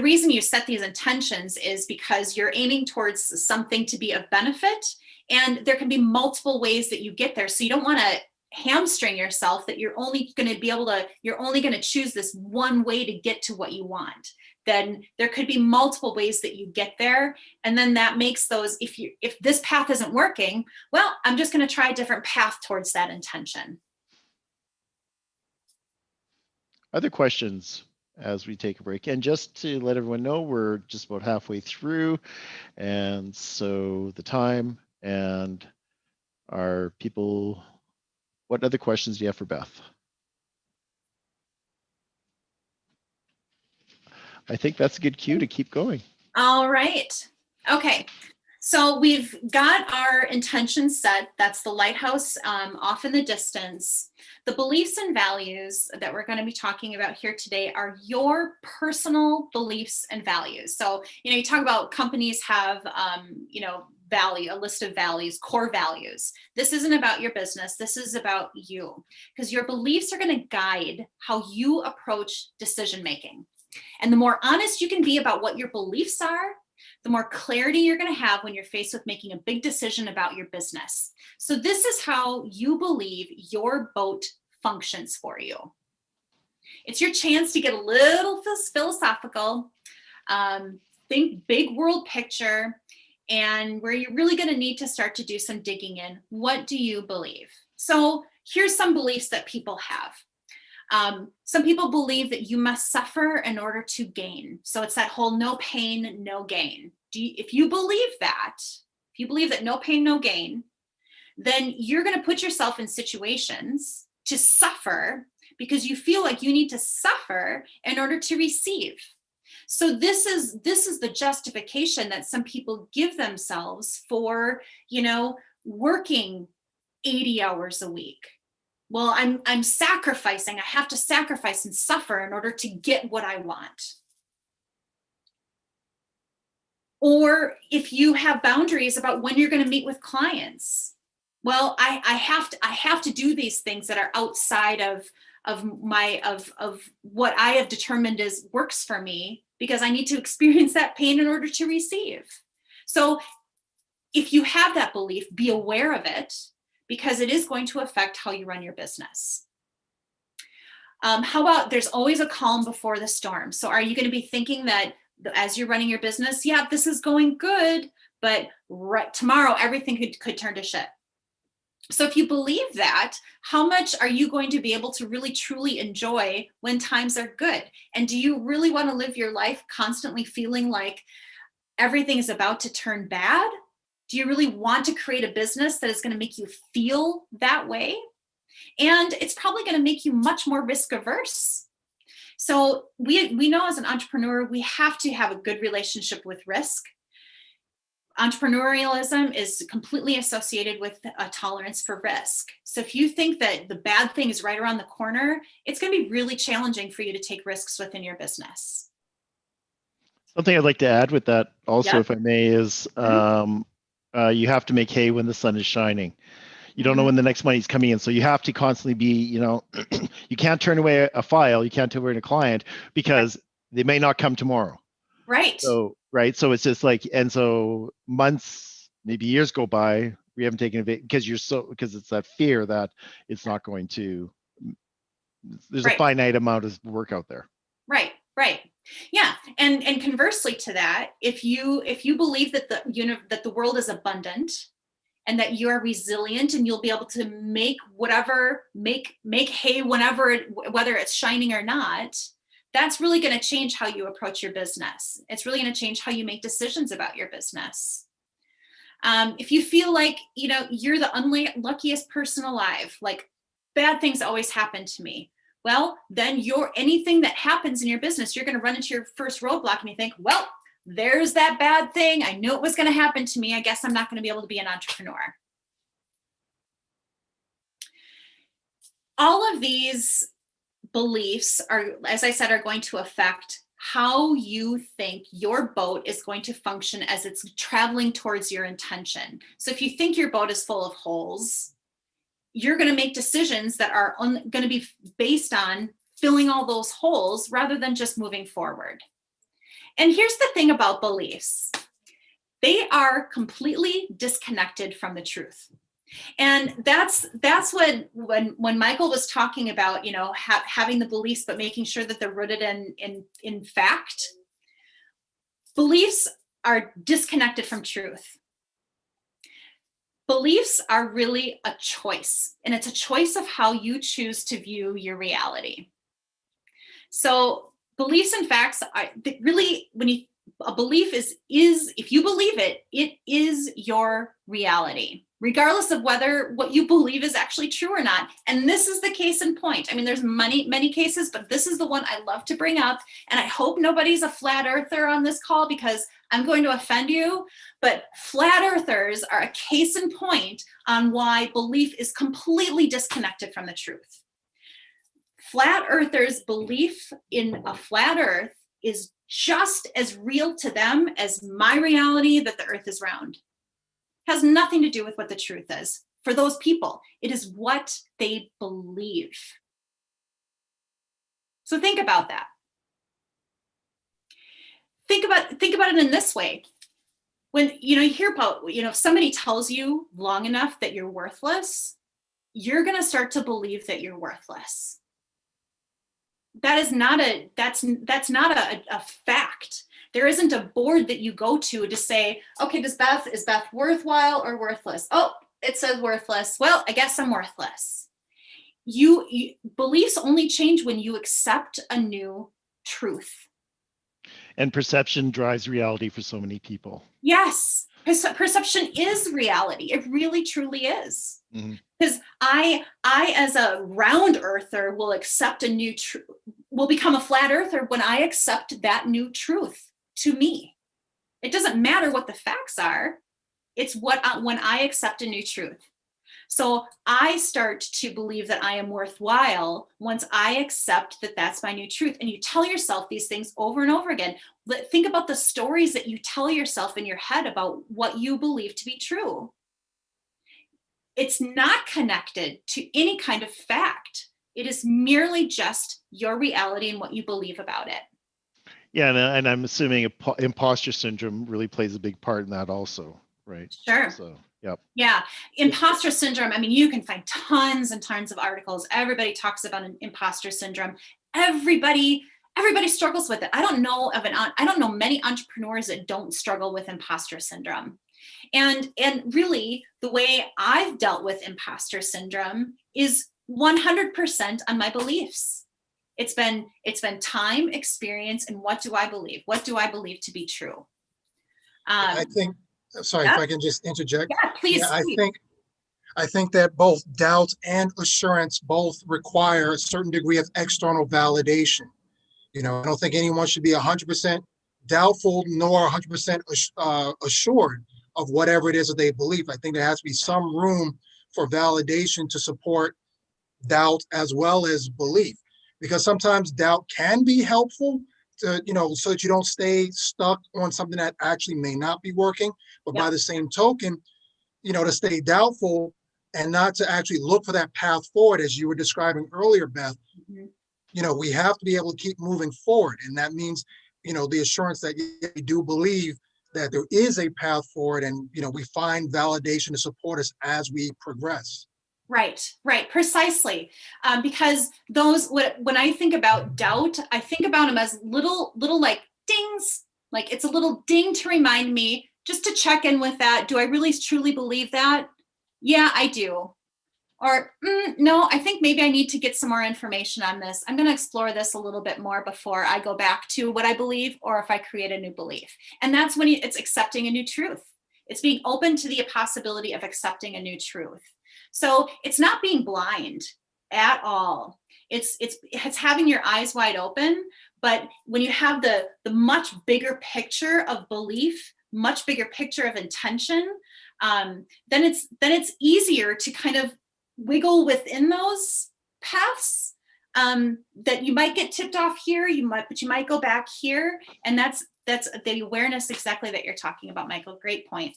S2: reason you set these intentions is because you're aiming towards something to be of benefit, and there can be multiple ways that you get there. So you don't want to hamstring yourself that you're only going to choose this one way to get to what you want. Then there could be multiple ways that you get there. And then that makes those, if this path isn't working, well, I'm just going to try a different path towards that intention.
S3: Other questions as we take a break? And just to let everyone know, we're just about halfway through. And so the time and our people, what other questions do you have for Beth? I think that's a good cue to keep going.
S2: All right. Okay. So we've got our intention set. That's the lighthouse off in the distance. The beliefs and values that we're going to be talking about here today are your personal beliefs and values. So, you talk about companies have, a list of values, core values. This isn't about your business. This is about you, because your beliefs are going to guide how you approach decision making. And the more honest you can be about what your beliefs are, the more clarity you're going to have when you're faced with making a big decision about your business. So this is how you believe your boat functions for you. It's your chance to get a little philosophical, think big world picture, and where you're really going to need to start to do some digging in. What do you believe? So here's some beliefs that people have. Some people believe that you must suffer in order to gain. So it's that whole no pain, no gain. If you believe that no pain, no gain, then you're going to put yourself in situations to suffer because you feel like you need to suffer in order to receive. So this is the justification that some people give themselves for, working 80 hours a week. Well, I'm sacrificing. I have to sacrifice and suffer in order to get what I want. Or if you have boundaries about when you're going to meet with clients, well, I have to do these things that are outside of what I have determined as works for me, because I need to experience that pain in order to receive. So if you have that belief, be aware of it, because it is going to affect how you run your business. How about there's always a calm before the storm? So are you going to be thinking that as you're running your business, yeah, this is going good, but tomorrow everything could turn to shit? So if you believe that, how much are you going to be able to really truly enjoy when times are good? And do you really want to live your life constantly feeling like everything is about to turn bad? Do you really want to create a business that is going to make you feel that way? And it's probably going to make you much more risk averse. So we know as an entrepreneur, we have to have a good relationship with risk. Entrepreneurialism is completely associated with a tolerance for risk. So if you think that the bad thing is right around the corner, it's going to be really challenging for you to take risks within your business.
S3: Something I'd like to add with that also,
S2: Yep.
S3: if I may, is you have to make hay when the sun is shining. You don't know when the next money's coming in. So you have to constantly be, you can't turn away a file, you can't turn away a client because they may not come tomorrow.
S2: Right.
S3: So, right. So it's just like, and so months, maybe years go by, we haven't taken it because it's that fear that it's not going to, there's a finite amount of work out there.
S2: Right. Yeah. And conversely to that, if you believe that the world is abundant and that you are resilient and you'll be able to make hay whenever, whether it's shining or not, that's really going to change how you approach your business. It's really going to change how you make decisions about your business. If you feel like, you're the unluckiest person alive, like bad things always happen to me, well, then anything that happens in your business, you're going to run into your first roadblock and you think, well, there's that bad thing. I knew it was going to happen to me. I guess I'm not going to be able to be an entrepreneur. All of these beliefs are, as I said, are going to affect how you think your boat is going to function as it's traveling towards your intention. So if you think your boat is full of holes, you're going to make decisions that are going to be based on filling all those holes rather than just moving forward. And here's the thing about beliefs. They are completely disconnected from the truth. And that's when Michael was talking about, having the beliefs, but making sure that they're rooted in fact. Beliefs are disconnected from truth. Beliefs are really a choice, and it's a choice of how you choose to view your reality. So beliefs and facts are really, a belief is if you believe it, it is your reality, regardless of whether what you believe is actually true or not. And this is the case in point. I mean, there's many cases, but this is the one I love to bring up. And I hope nobody's a flat earther on this call because I'm going to offend you. But flat earthers are a case in point on why belief is completely disconnected from the truth. Flat earthers' belief in a flat earth is just as real to them as my reality that the earth is round. It has nothing to do with what the truth is. For those people, it is what they believe. So think about that. Think about it in this way. When you hear about, if somebody tells you long enough that you're worthless, you're going to start to believe that you're worthless. That's not a fact. There isn't a board that you go to say, okay, is Beth worthwhile or worthless? Oh, it says worthless. Well, I guess I'm worthless. Beliefs only change when you accept a new truth.
S3: And perception drives reality for so many people.
S2: Yes, perception is reality. It really, truly is. Because I, as a round earther, will accept a new truth, will become a flat earther when I accept that new truth to me. It doesn't matter what the facts are. It's when I accept a new truth. So I start to believe that I am worthwhile once I accept that that's my new truth. And you tell yourself these things over and over again. Think about the stories that you tell yourself in your head about what you believe to be true. It's not connected to any kind of fact. It is merely just your reality and what you believe about it.
S3: Yeah, and I'm assuming imposter syndrome really plays a big part in that also, right?
S2: Sure.
S3: So, yep.
S2: Yeah, imposter syndrome. I mean, you can find tons and tons of articles. Everybody talks about an imposter syndrome. Everybody struggles with it. I don't know many entrepreneurs that don't struggle with imposter syndrome. And really, the way I've dealt with imposter syndrome is 100% on my beliefs. It's been time, experience, and what do I believe? What do I believe to be true?
S4: I think, sorry, if I can just interject.
S2: Yeah, please.
S4: Yeah, I think that both doubt and assurance both require a certain degree of external validation. I don't think anyone should be 100% doubtful nor 100% assured of whatever it is that they believe. I think there has to be some room for validation to support doubt as well as belief, because sometimes doubt can be helpful to, so that you don't stay stuck on something that actually may not be working. But by the same token, to stay doubtful and not to actually look for that path forward, as you were describing earlier, Beth, we have to be able to keep moving forward. And that means, the assurance that you do believe that there is a path forward, and, we find validation to support us as we progress.
S2: Right, precisely. Because when I think about doubt, I think about them as little like dings, like it's a little ding to remind me, just to check in with that. Do I really truly believe that? Yeah, I do. Or no, I think maybe I need to get some more information on this. I'm going to explore this a little bit more before I go back to what I believe, or if I create a new belief. And that's when it's accepting a new truth. It's being open to the possibility of accepting a new truth. So it's not being blind at all. It's having your eyes wide open. But when you have the much bigger picture of belief, much bigger picture of intention, then it's easier to kind of wiggle within those paths, that you might get tipped off here, but you might go back here. And that's the awareness exactly that you're talking about, Michael. Great point.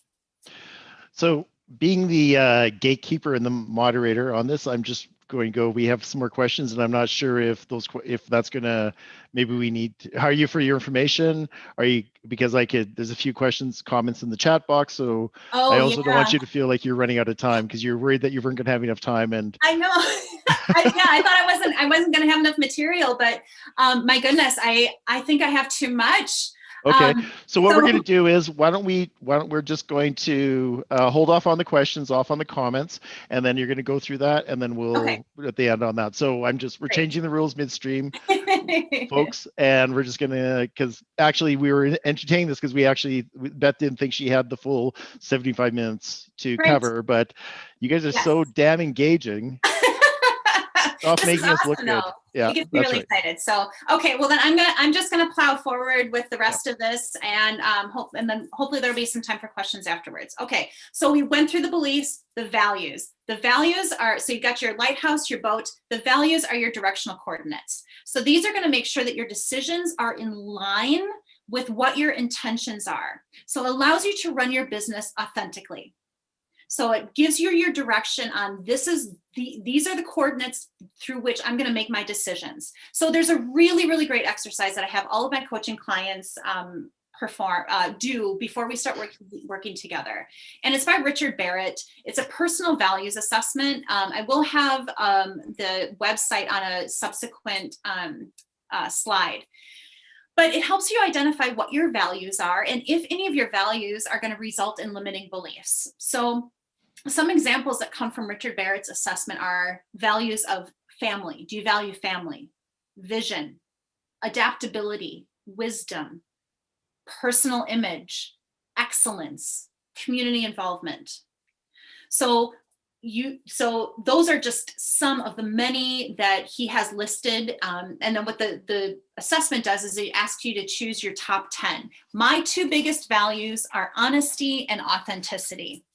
S3: So being the gatekeeper and the moderator on this, I'm just going to go, we have some more questions, and I'm not sure if that's gonna, maybe we need to hire you for your information. Are you, because there's a few comments in the chat box, so I also don't want you to feel like you're running out of time, because you're worried that you weren't gonna have enough time. And
S2: I know. I thought I wasn't gonna have enough material, but my goodness, I think I have too much.
S3: Okay, so what we're going to do is, we're just going to hold off on the questions, off on the comments, and then you're going to go through that, and then we'll at the end on that. So we're changing the rules midstream, folks, and we're just going to, because actually we were entertaining this because Beth didn't think she had the full 75 minutes to cover, but you guys are so damn engaging. Stop making us look good. Yeah,
S2: it gets me really excited. So, okay, well then I'm just gonna plow forward with the rest of this, and then hopefully there'll be some time for questions afterwards. Okay, so we went through the beliefs, the values. The values are, so you've got your lighthouse, your boat. The values are your directional coordinates. So these are gonna make sure that your decisions are in line with what your intentions are. So it allows you to run your business authentically. So it gives you your direction on these are the coordinates through which I'm going to make my decisions. So there's a really, really great exercise that I have all of my coaching clients do before we start working together. And it's by Richard Barrett. It's a personal values assessment. I will have the website on a subsequent slide. But it helps you identify what your values are and if any of your values are going to result in limiting beliefs. So some examples that come from Richard Barrett's assessment are values of family. Do you value family? Vision, adaptability, wisdom, personal image, excellence, community involvement. So those are just some of the many that he has listed. And then what the assessment does is it asks you to choose your top 10. My two biggest values are honesty and authenticity.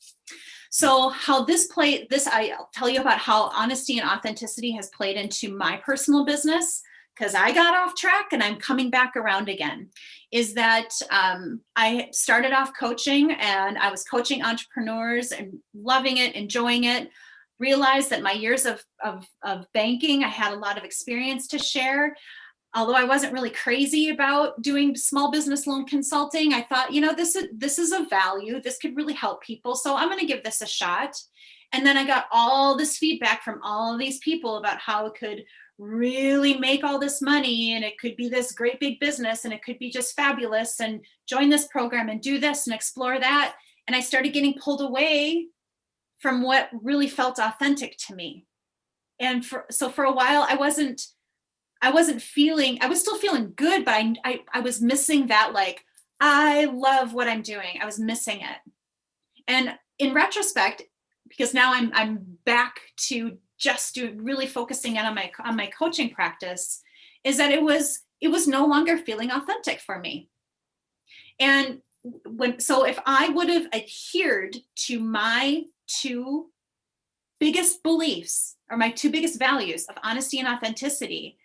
S2: So how I'll tell you about how honesty and authenticity has played into my personal business, because I got off track and I'm coming back around again, is that I started off coaching, and I was coaching entrepreneurs and loving it, enjoying it, realized that my years of banking, I had a lot of experience to share. Although I wasn't really crazy about doing small business loan consulting, I thought, this is a value. This could really help people. So I'm going to give this a shot. And then I got all this feedback from all these people about how it could really make all this money, and it could be this great big business, and it could be just fabulous, and join this program and do this and explore that. And I started getting pulled away from what really felt authentic to me. And so for a while, I was still feeling good, but I was missing that, like, I love what I'm doing. I was missing it. And in retrospect, because now I'm back to just really focusing in on my coaching practice, is that it was no longer feeling authentic for me. And if I would have adhered to my two biggest beliefs, or my two biggest values of honesty and authenticity,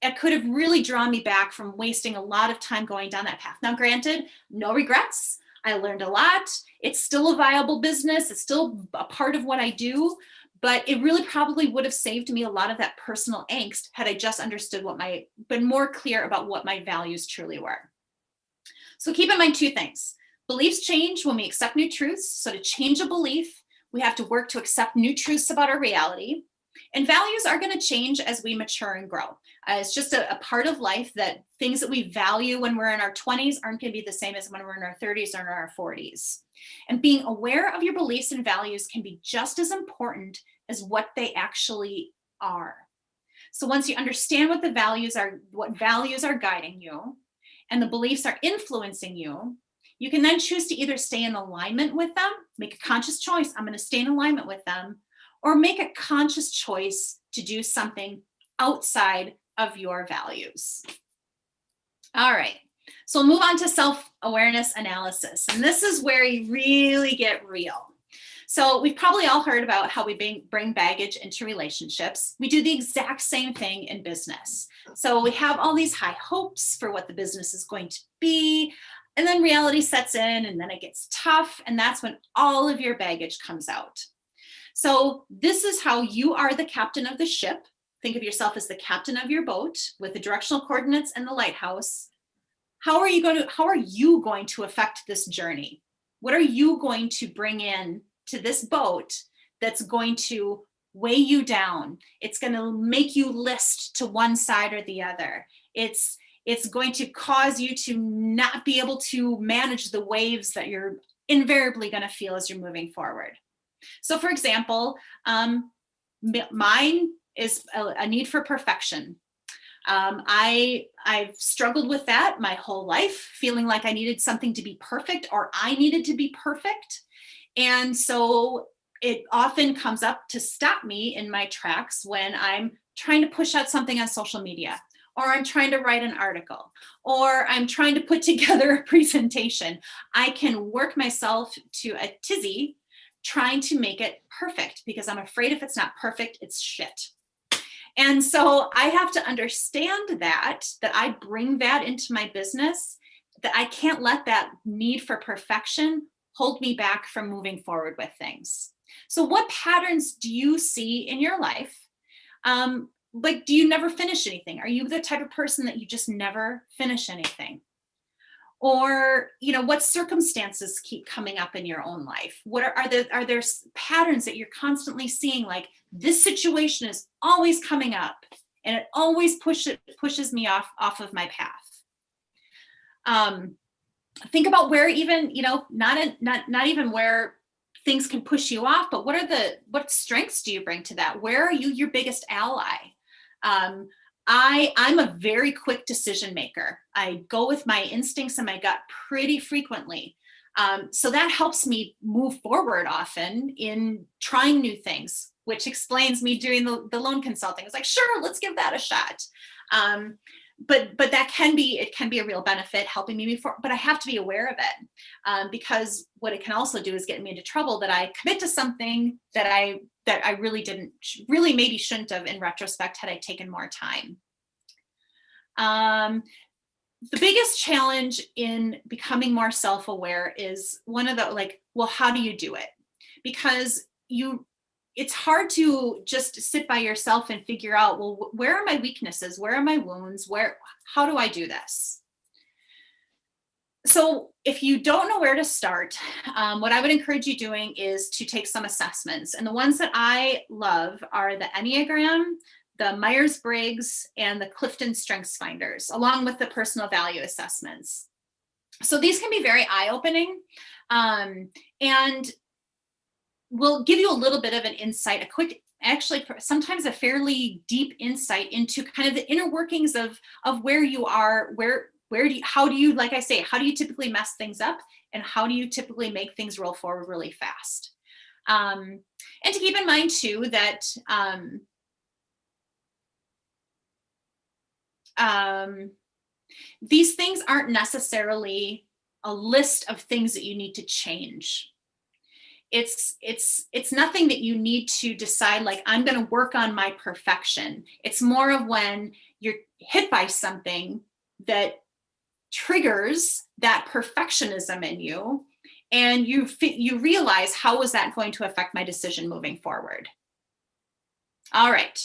S2: it could have really drawn me back from wasting a lot of time going down that path. Now, granted, no regrets. I learned a lot. It's still a viable business. It's still a part of what I do, but it really probably would have saved me a lot of that personal angst had I just understood been more clear about what my values truly were. So keep in mind two things. Beliefs change when we accept new truths. So to change a belief, we have to work to accept new truths about our reality. And values are going to change as we mature and grow. It's just a part of life that things that we value when we're in our 20s aren't going to be the same as when we're in our 30s or in our 40s. And being aware of your beliefs and values can be just as important as what they actually are. So once you understand what values are guiding you, and the beliefs are influencing you, you can then choose to either stay in alignment with them, make a conscious choice, I'm going to stay in alignment with them, or make a conscious choice to do something outside of your values. All right, so we'll move on to self-awareness analysis. And this is where you really get real. So we've probably all heard about how we bring baggage into relationships. We do the exact same thing in business. So we have all these high hopes for what the business is going to be, and then reality sets in, and then it gets tough, and that's when all of your baggage comes out. So this is how you are the captain of the ship. Think of yourself as the captain of your boat with the directional coordinates and the lighthouse. How are you going to affect this journey? What are you going to bring in to this boat that's going to weigh you down? It's going to make you list to one side or the other. It's going to cause you to not be able to manage the waves that you're invariably going to feel as you're moving forward. So for example, mine is a need for perfection. I've struggled with that my whole life, feeling like I needed something to be perfect, or I needed to be perfect. And so it often comes up to stop me in my tracks when I'm trying to push out something on social media, or I'm trying to write an article, or I'm trying to put together a presentation. I can work myself to a tizzy trying to make it perfect, because I'm afraid if it's not perfect, it's shit. And so I have to understand that I bring that into my business, that I can't let that need for perfection hold me back from moving forward with things. So what patterns do you see in your life? Like, do you never finish anything? Are you the type of person that you just never finish anything? Or, what circumstances keep coming up in your own life? Are there patterns that you're constantly seeing, like, this situation is always coming up and it always pushes me off of my path? Think about where even, not even where things can push you off, but what strengths do you bring to that? Where are you your biggest ally? I'm a very quick decision maker. I go with my instincts and my gut pretty frequently. So that helps me move forward often in trying new things, which explains me doing the loan consulting. It's like, sure, let's give that a shot. But that can be a real benefit, helping me move forward, but I have to be aware of it, because what it can also do is get me into trouble that I commit to something that I really maybe shouldn't have in retrospect had I taken more time. The biggest challenge in becoming more self-aware is one of the well, how do you do it? Because it's hard to just sit by yourself and figure out, well, where are my weaknesses? Where are my wounds? How do I do this? So if you don't know where to start, what I would encourage you doing is to take some assessments. And the ones that I love are the Enneagram, the Myers-Briggs, and the Clifton Strengths Finders, along with the personal value assessments. So these can be very eye-opening, and will give you a little bit of an insight, actually sometimes a fairly deep insight into kind of the inner workings of where you are, how do you, like I say, how do you typically mess things up, and how do you typically make things roll forward really fast? And to keep in mind too that these things aren't necessarily a list of things that you need to change. It's nothing that you need to decide, like, I'm going to work on my perfection. It's more of when you're hit by something that triggers that perfectionism in you, and you realize, how is that going to affect my decision moving forward? All right.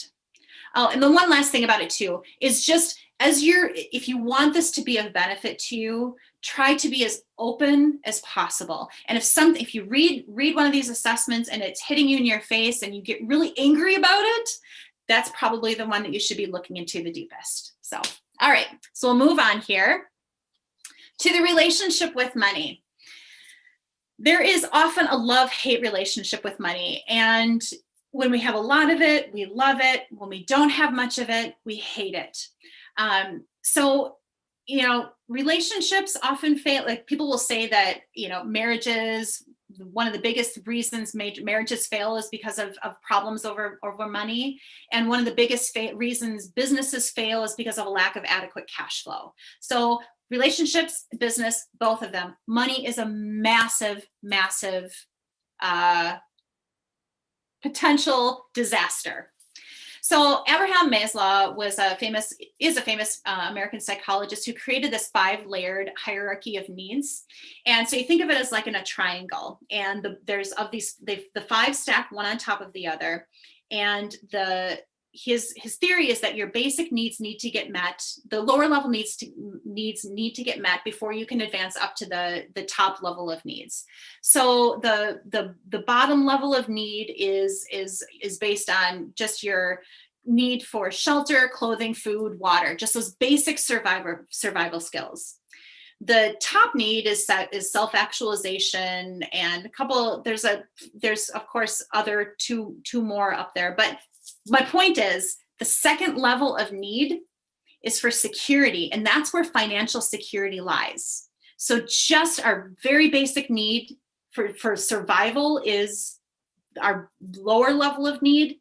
S2: Oh, and the one last thing about it too is just if you want this to be of benefit to you, try to be as open as possible. And if you read one of these assessments and it's hitting you in your face and you get really angry about it, that's probably the one that you should be looking into the deepest. So, all right, so we'll move on here to the relationship with money. There is often a love-hate relationship with money, and when we have a lot of it, we love it. When we don't have much of it, we hate it. So, relationships often fail. Like, people will say that, marriages, one of the biggest reasons marriages fail is because of problems over money. And one of the biggest reasons businesses fail is because of a lack of adequate cash flow. So relationships, business, both of them, money is a massive, massive, potential disaster. So Abraham Maslow is a famous American psychologist who created this 5-layered hierarchy of needs. And so you think of it as like in a triangle, and the 5 stack one on top of the other. And his theory is that your basic needs need to get met. The lower level needs need to get met before you can advance up to the top level of needs. So the bottom level of need is based on just your need for shelter, clothing, food, water, just those basic survival skills. The top need is self-actualization, and there's of course other two more up there, but my point is, the second level of need is for security, and that's where financial security lies. So just our very basic need for survival is our lower level of need.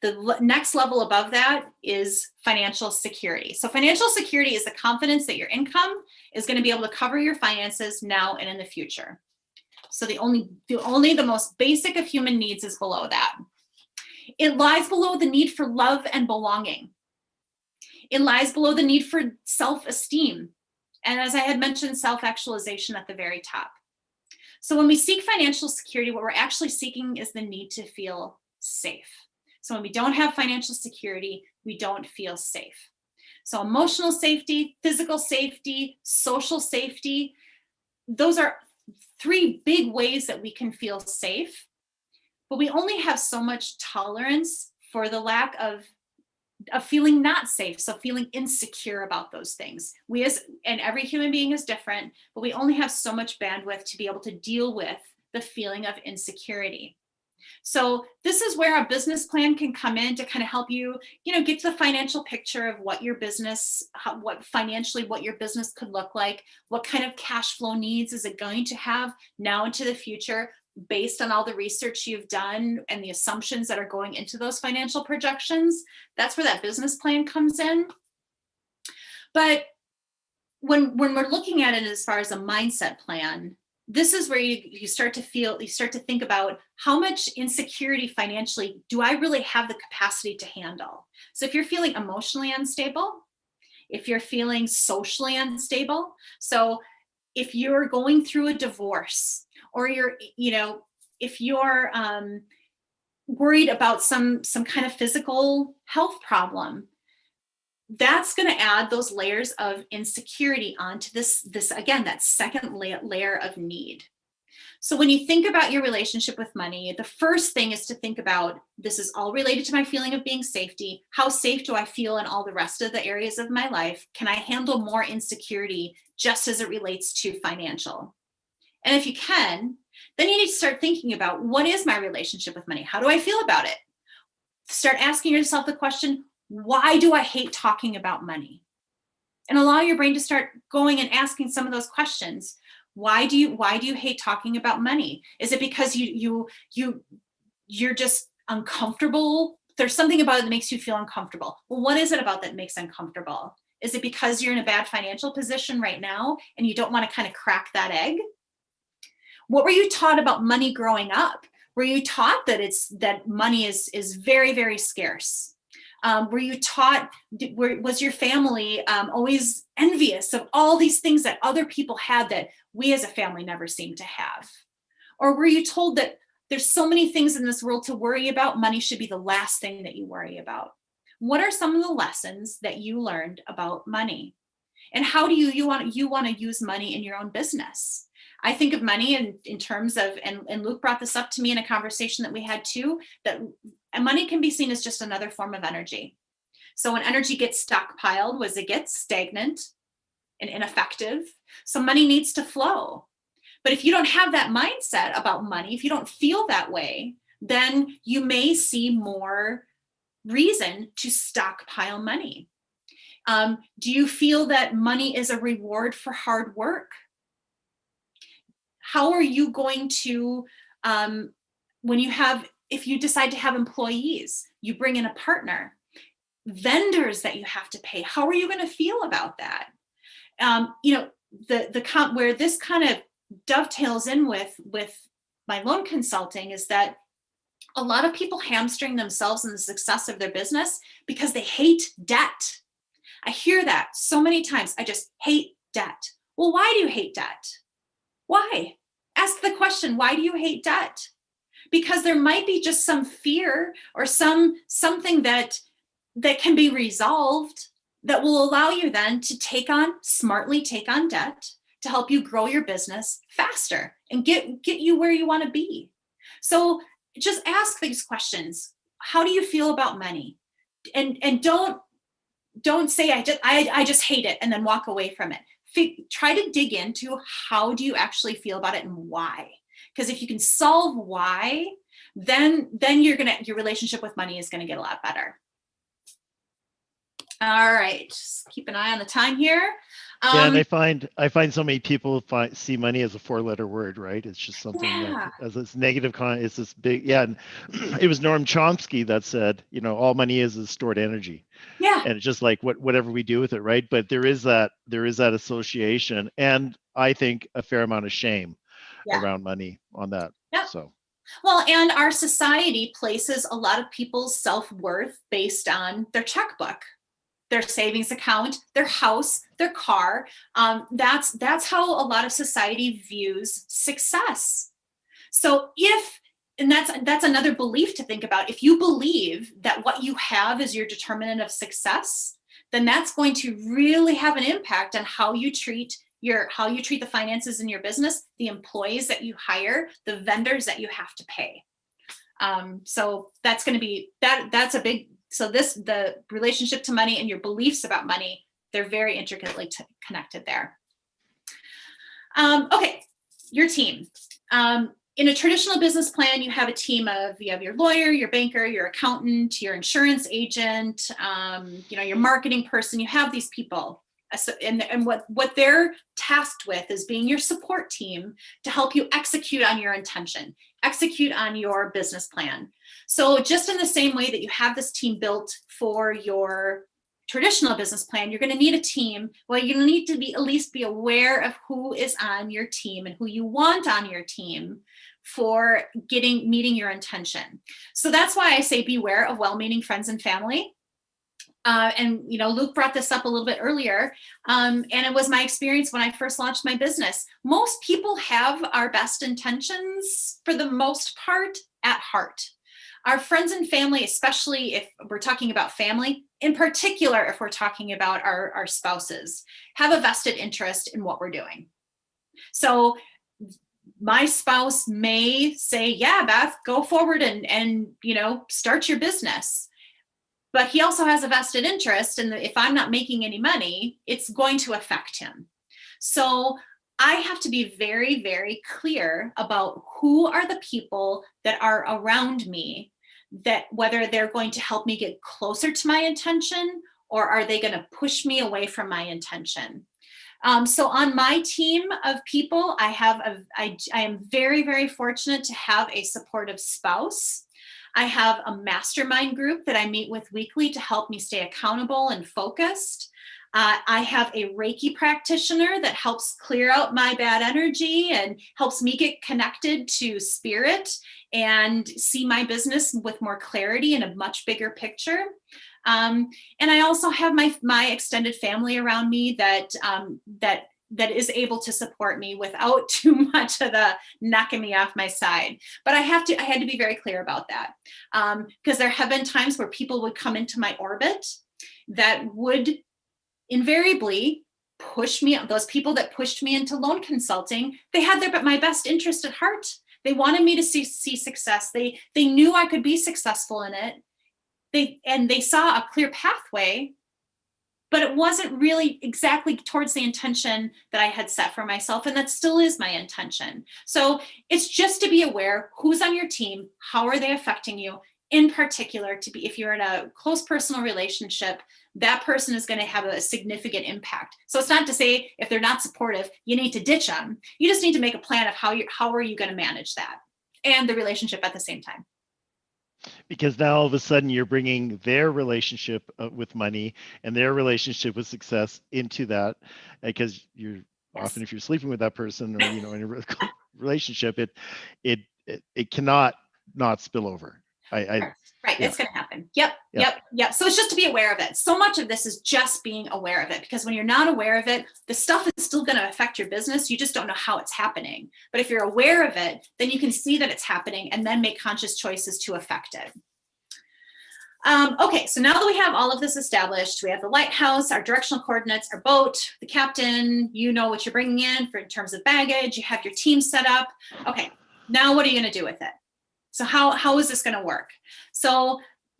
S2: The next level above that is financial security. So financial security is the confidence that your income is going to be able to cover your finances now and in the future. So the most basic of human needs is below that. It lies below the need for love and belonging. It lies below the need for self-esteem. And as I had mentioned, self-actualization at the very top. So when we seek financial security, what we're actually seeking is the need to feel safe. So when we don't have financial security, we don't feel safe. So emotional safety, physical safety, social safety, those are 3 big ways that we can feel safe. But we only have so much tolerance for the lack of of feeling not safe. So feeling insecure about those things. And every human being is different, but we only have so much bandwidth to be able to deal with the feeling of insecurity. So this is where a business plan can come in to kind of help you, get the financial picture of what your business, what your business could look like, what kind of cash flow needs is it going to have now into the future, based on all the research you've done and the assumptions that are going into those financial projections. That's where that business plan comes in. But when we're looking at it as far as a mindset plan, this is where you start to think about how much insecurity financially do I really have the capacity to handle? So if you're feeling emotionally unstable, if you're feeling socially unstable, so if you're going through a divorce, or if you're worried about some kind of physical health problem, that's going to add those layers of insecurity onto this again, that second layer of need. So when you think about your relationship with money, the first thing is to think about, this is all related to my feeling of being safety. How safe do I feel in all the rest of the areas of my life? Can I handle more insecurity just as it relates to financial? And if you can, then you need to start thinking about, what is my relationship with money? How do I feel about it? Start asking yourself the question, why do I hate talking about money? And allow your brain to start going and asking some of those questions. Why do you hate talking about money? Is it because you're just uncomfortable? There's something about it that makes you feel uncomfortable. Well, what is it about that makes uncomfortable? Is it because you're in a bad financial position right now and you don't want to kind of crack that egg? What were you taught about money growing up? Were you taught that money is very, very scarce? Were you taught, was your family always envious of all these things that other people had that we as a family never seemed to have? Or were you told that there's so many things in this world to worry about, money should be the last thing that you worry about? What are some of the lessons that you learned about money? And how do you want to use money in your own business? I think of money in terms of, and Luke brought this up to me in a conversation that we had too, that money can be seen as just another form of energy. So when energy gets stockpiled, it gets stagnant and ineffective. So money needs to flow. But if you don't have that mindset about money, if you don't feel that way, then you may see more reason to stockpile money. Do you feel that money is a reward for hard work? How are you going to, if you decide to have employees, you bring in a partner, vendors that you have to pay, how are you going to feel about that? Where this kind of dovetails in with my loan consulting is that a lot of people hamstring themselves in the success of their business because they hate debt. I hear that so many times. I just hate debt. Well, why do you hate debt? Why? Ask the question, why do you hate debt? Because there might be just some fear or something that can be resolved that will allow you then to smartly take on debt to help you grow your business faster and get you where you want to be. So just ask these questions. How do you feel about money? And don't say I just hate it and then walk away from it. Try to dig into how do you actually feel about it and why. Because if you can solve why, then your relationship with money is going to get a lot better. All right, just keep an eye on the time here.
S3: Yeah, and I find so many people see money as a 4-letter word, right? It's just something that as this negative it's this big, yeah. And it was Noam Chomsky that said, all money is stored energy.
S2: Yeah.
S3: And it's just like whatever we do with it, right? But there is that association, and I think a fair amount of shame around money on that.
S2: Yeah.
S3: So.
S2: Well, and our society places a lot of people's self-worth based on their checkbook, their savings account, their house, their car. That's how a lot of society views success. So that's another belief to think about. If you believe that what you have is your determinant of success, then that's going to really have an impact on how you treat the finances in your business, the employees that you hire, the vendors that you have to pay. So that's going to be that's a big So the relationship to money and your beliefs about money, they're very intricately connected there. Okay, your team. In a traditional business plan, you have a team of, you have your lawyer, your banker, your accountant, your insurance agent, your marketing person. You have these people. And what they're tasked with is being your support team to help you execute on your intention, execute on your business plan. So just in the same way that you have this team built for your traditional business plan, you're going to need a team. Well, you're going to need to be at least be aware of who is on your team and who you want on your team for meeting your intention. So that's why I say beware of well-meaning friends and family. And Luke brought this up a little bit earlier, and it was my experience when I first launched my business. Most people have our best intentions, for the most part, at heart. Our friends and family, especially if we're talking about family, in particular, if we're talking about our spouses, have a vested interest in what we're doing. So my spouse may say, yeah, Beth, go forward and start your business. But he also has a vested interest in if I'm not making any money, it's going to affect him. So I have to be very, very clear about who are the people that are around me, that whether they're going to help me get closer to my intention or are they going to push me away from my intention. So on my team of people, I am very, very fortunate to have a supportive spouse. I have a mastermind group that I meet with weekly to help me stay accountable and focused. I have a Reiki practitioner that helps clear out my bad energy and helps me get connected to spirit and see my business with more clarity and a much bigger picture. And I also have my extended family around me that is able to support me without too much of the knocking me off my side. But I had to be very clear about that, because there have been times where people would come into my orbit that would invariably push me. Those people that pushed me into loan consulting, they had my best interest at heart. They wanted me to see success. They knew I could be successful in it. They saw a clear pathway, but it wasn't really exactly towards the intention that I had set for myself. And that still is my intention. So it's just to be aware who's on your team, how are they affecting you, in particular, if you're in a close personal relationship, that person is going to have a significant impact. So it's not to say if they're not supportive, you need to ditch them. You just need to make a plan of how are you going to manage that and the relationship at the same time.
S3: Because now all of a sudden you're bringing their relationship with money and their relationship with success into that, because you're often, if you're sleeping with that person or in a relationship, it cannot not spill over.
S2: Right.
S3: Yeah.
S2: It's going to happen. Yep. So it's just to be aware of it. So much of this is just being aware of it, because when you're not aware of it, the stuff is still going to affect your business. You just don't know how it's happening. But if you're aware of it, then you can see that it's happening and then make conscious choices to affect it. Okay, so now that we have all of this established, we have the lighthouse, our directional coordinates, our boat, the captain, you know what you're bringing in in terms of baggage, you have your team set up. Okay, now what are you going to do with it? So how is this going to work? So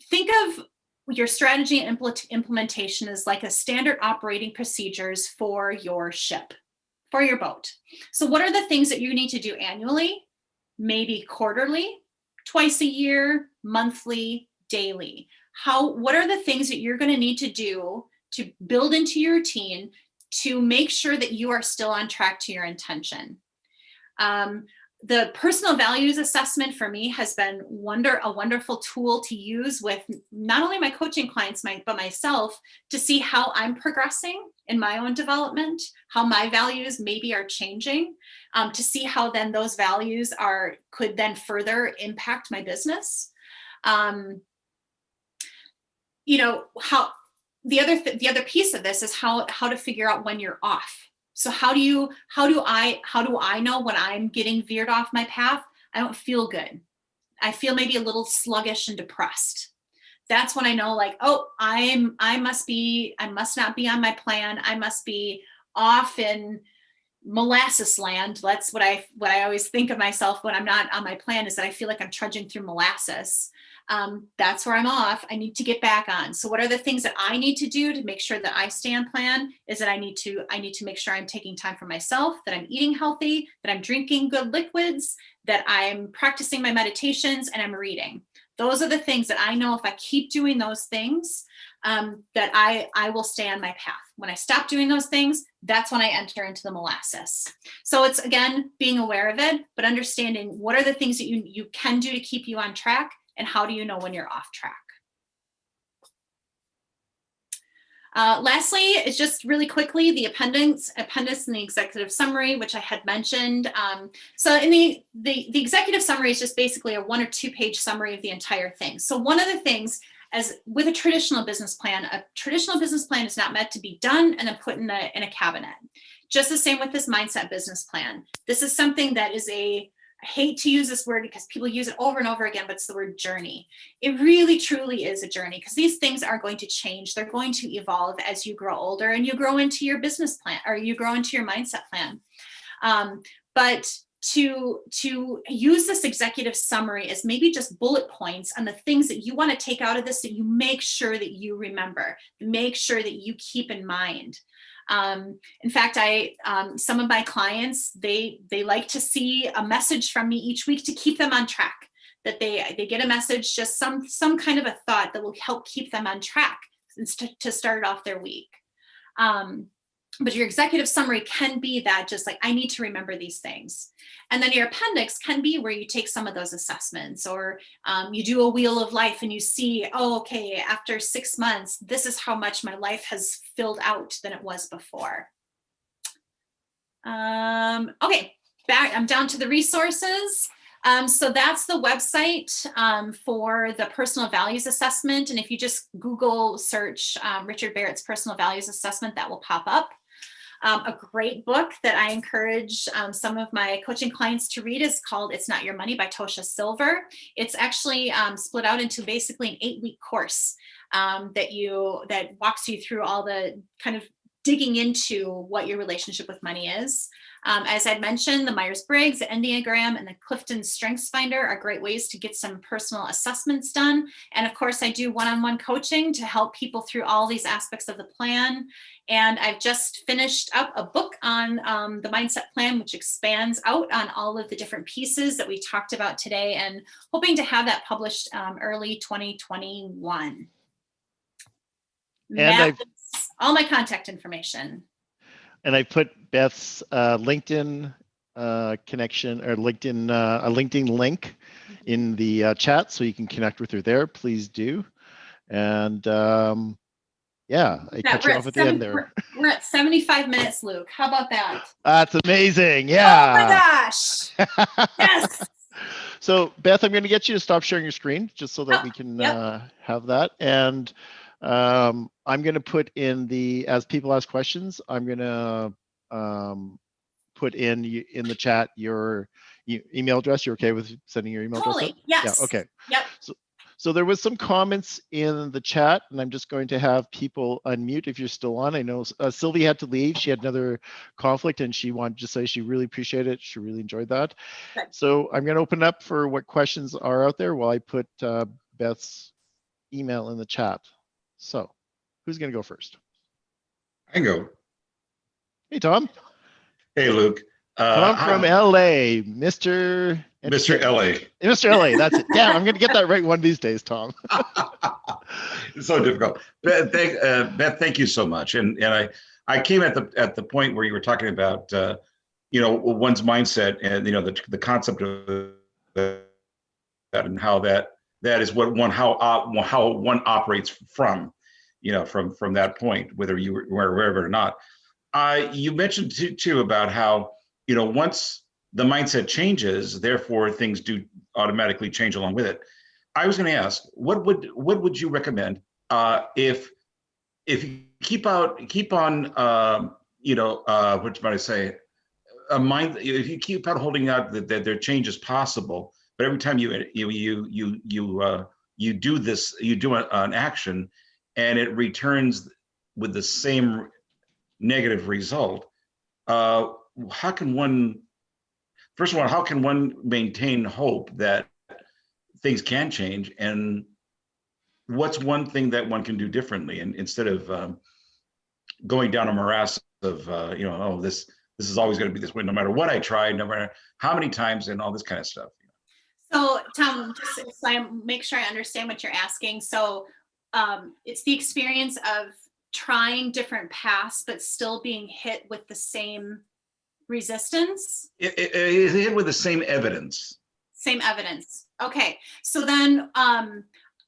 S2: think of your strategy and implementation as like a standard operating procedures for your ship, for your boat. So what are the things that you need to do annually, maybe quarterly, twice a year, monthly, daily? What are the things that you're going to need to do to build into your routine to make sure that you are still on track to your intention? The personal values assessment for me has been a wonderful tool to use with not only my coaching clients, but myself, to see how I'm progressing in my own development, how my values maybe are changing, to see how then those values could then further impact my business. How the other piece of this is how to figure out when you're off. So how do I know when I'm getting veered off my path? I don't feel good. I feel maybe a little sluggish and depressed. That's when I know, like, oh, I must not be on my plan. I must be off in molasses land. That's what I always think of myself when I'm not on my plan, is that I feel like I'm trudging through molasses. That's where I'm off. I need to get back on. So what are the things that I need to do to make sure that I stay on plan? Is that I need to make sure I'm taking time for myself, that I'm eating healthy, that I'm drinking good liquids, that I'm practicing my meditations, and I'm reading. Those are the things that I know if I keep doing those things, that I will stay on my path. When I stop doing those things, that's when I enter into the molasses. So it's, again, being aware of it, but understanding what are the things that you can do to keep you on track, and how do you know when you're off track. Lastly, is just really quickly the appendix and the executive summary, which I had mentioned. So in the executive summary is just basically a 1 or 2 page summary of the entire thing. So one of the things, as with a traditional business plan is not meant to be done and then put in a cabinet. Just the same with this mindset business plan. This is something that is I hate to use this word because people use it over and over again, but it's the word journey. It really, truly is a journey, because these things are going to change. They're going to evolve as you grow older and you grow into your business plan, or you grow into your mindset plan. But to use this executive summary as maybe just bullet points on the things that you want to take out of this, that you make sure that you remember, make sure that you keep in mind. In fact, some of my clients, they like to see a message from me each week to keep them on track, that they get a message, just some kind of a thought that will help keep them on track to start off their week. But your executive summary can be that, just like, I need to remember these things. And then your appendix can be where you take some of those assessments, or you do a wheel of life and you see, oh, okay, after 6 months, this is how much my life has filled out than it was before. Okay, I'm down to the resources. So that's the website for the personal values assessment. And if you just Google search Richard Barrett's personal values assessment, that will pop up. A great book that I encourage some of my coaching clients to read is called It's Not Your Money by Tosha Silver. It's actually split out into basically an 8-week course that walks you through all the kind of digging into what your relationship with money is. As I'd mentioned, the Myers-Briggs, the Enneagram, and the Clifton Strengths Finder are great ways to get some personal assessments done. And of course, I do one-on-one coaching to help people through all these aspects of the plan. And I've just finished up a book on the mindset plan, which expands out on all of the different pieces that we talked about today, and hoping to have that published early 2021. And that's all my contact information.
S3: And I put Beth's LinkedIn connection, or LinkedIn, a LinkedIn link in the chat, so you can connect with her there. Please do. And yeah, I cut you off at the end there.
S2: We're at 75 minutes, Luke. How about that?
S3: That's amazing. Yeah.
S2: Oh my gosh. Yes.
S3: So Beth, I'm going to get you to stop sharing your screen just so that we can have that. And I'm going to put in as people ask questions, I'm going to put in the chat your email address. You're okay with sending your email address?
S2: Yes.
S3: Yeah. Okay.
S2: Yep.
S3: So there was some comments in the chat, and I'm just going to have people unmute if you're still on. I know Sylvie had to leave. She had another conflict, and she wanted to say she really appreciated it. She really enjoyed that.
S2: Good.
S3: So I'm going to open up for what questions are out there while I put Beth's email in the chat. So who's going to go first?
S7: I can go.
S3: Hey, Tom.
S7: Hey, Luke.
S3: Tom from LA, Mr.
S7: Mr. LA.
S3: Mr. LA, that's it. Yeah, I'm going to get that right one of these days, Tom.
S7: It's so difficult. Beth, thank you so much. And I came at the point where you were talking about one's mindset, and the concept of that, and how that is how one operates from that point, whether you were wherever or not. You mentioned too about how once the mindset changes, therefore things do automatically change along with it. I was going to ask, what would you recommend if you keep on what might I say, a mind, if you keep on holding out that there change is possible, but every time you do this, you do an action, and it returns with the same negative result. How can one maintain hope that things can change, and what's one thing that one can do differently, and instead of going down a morass of oh, this is always going to be this way no matter what I try, no matter how many times, and all this kind of stuff.
S2: So Tom, just so I make sure I understand what you're asking. So it's the experience of trying different paths but still being hit with the same resistance?
S7: It hit with the same evidence.
S2: Same evidence. Okay. So then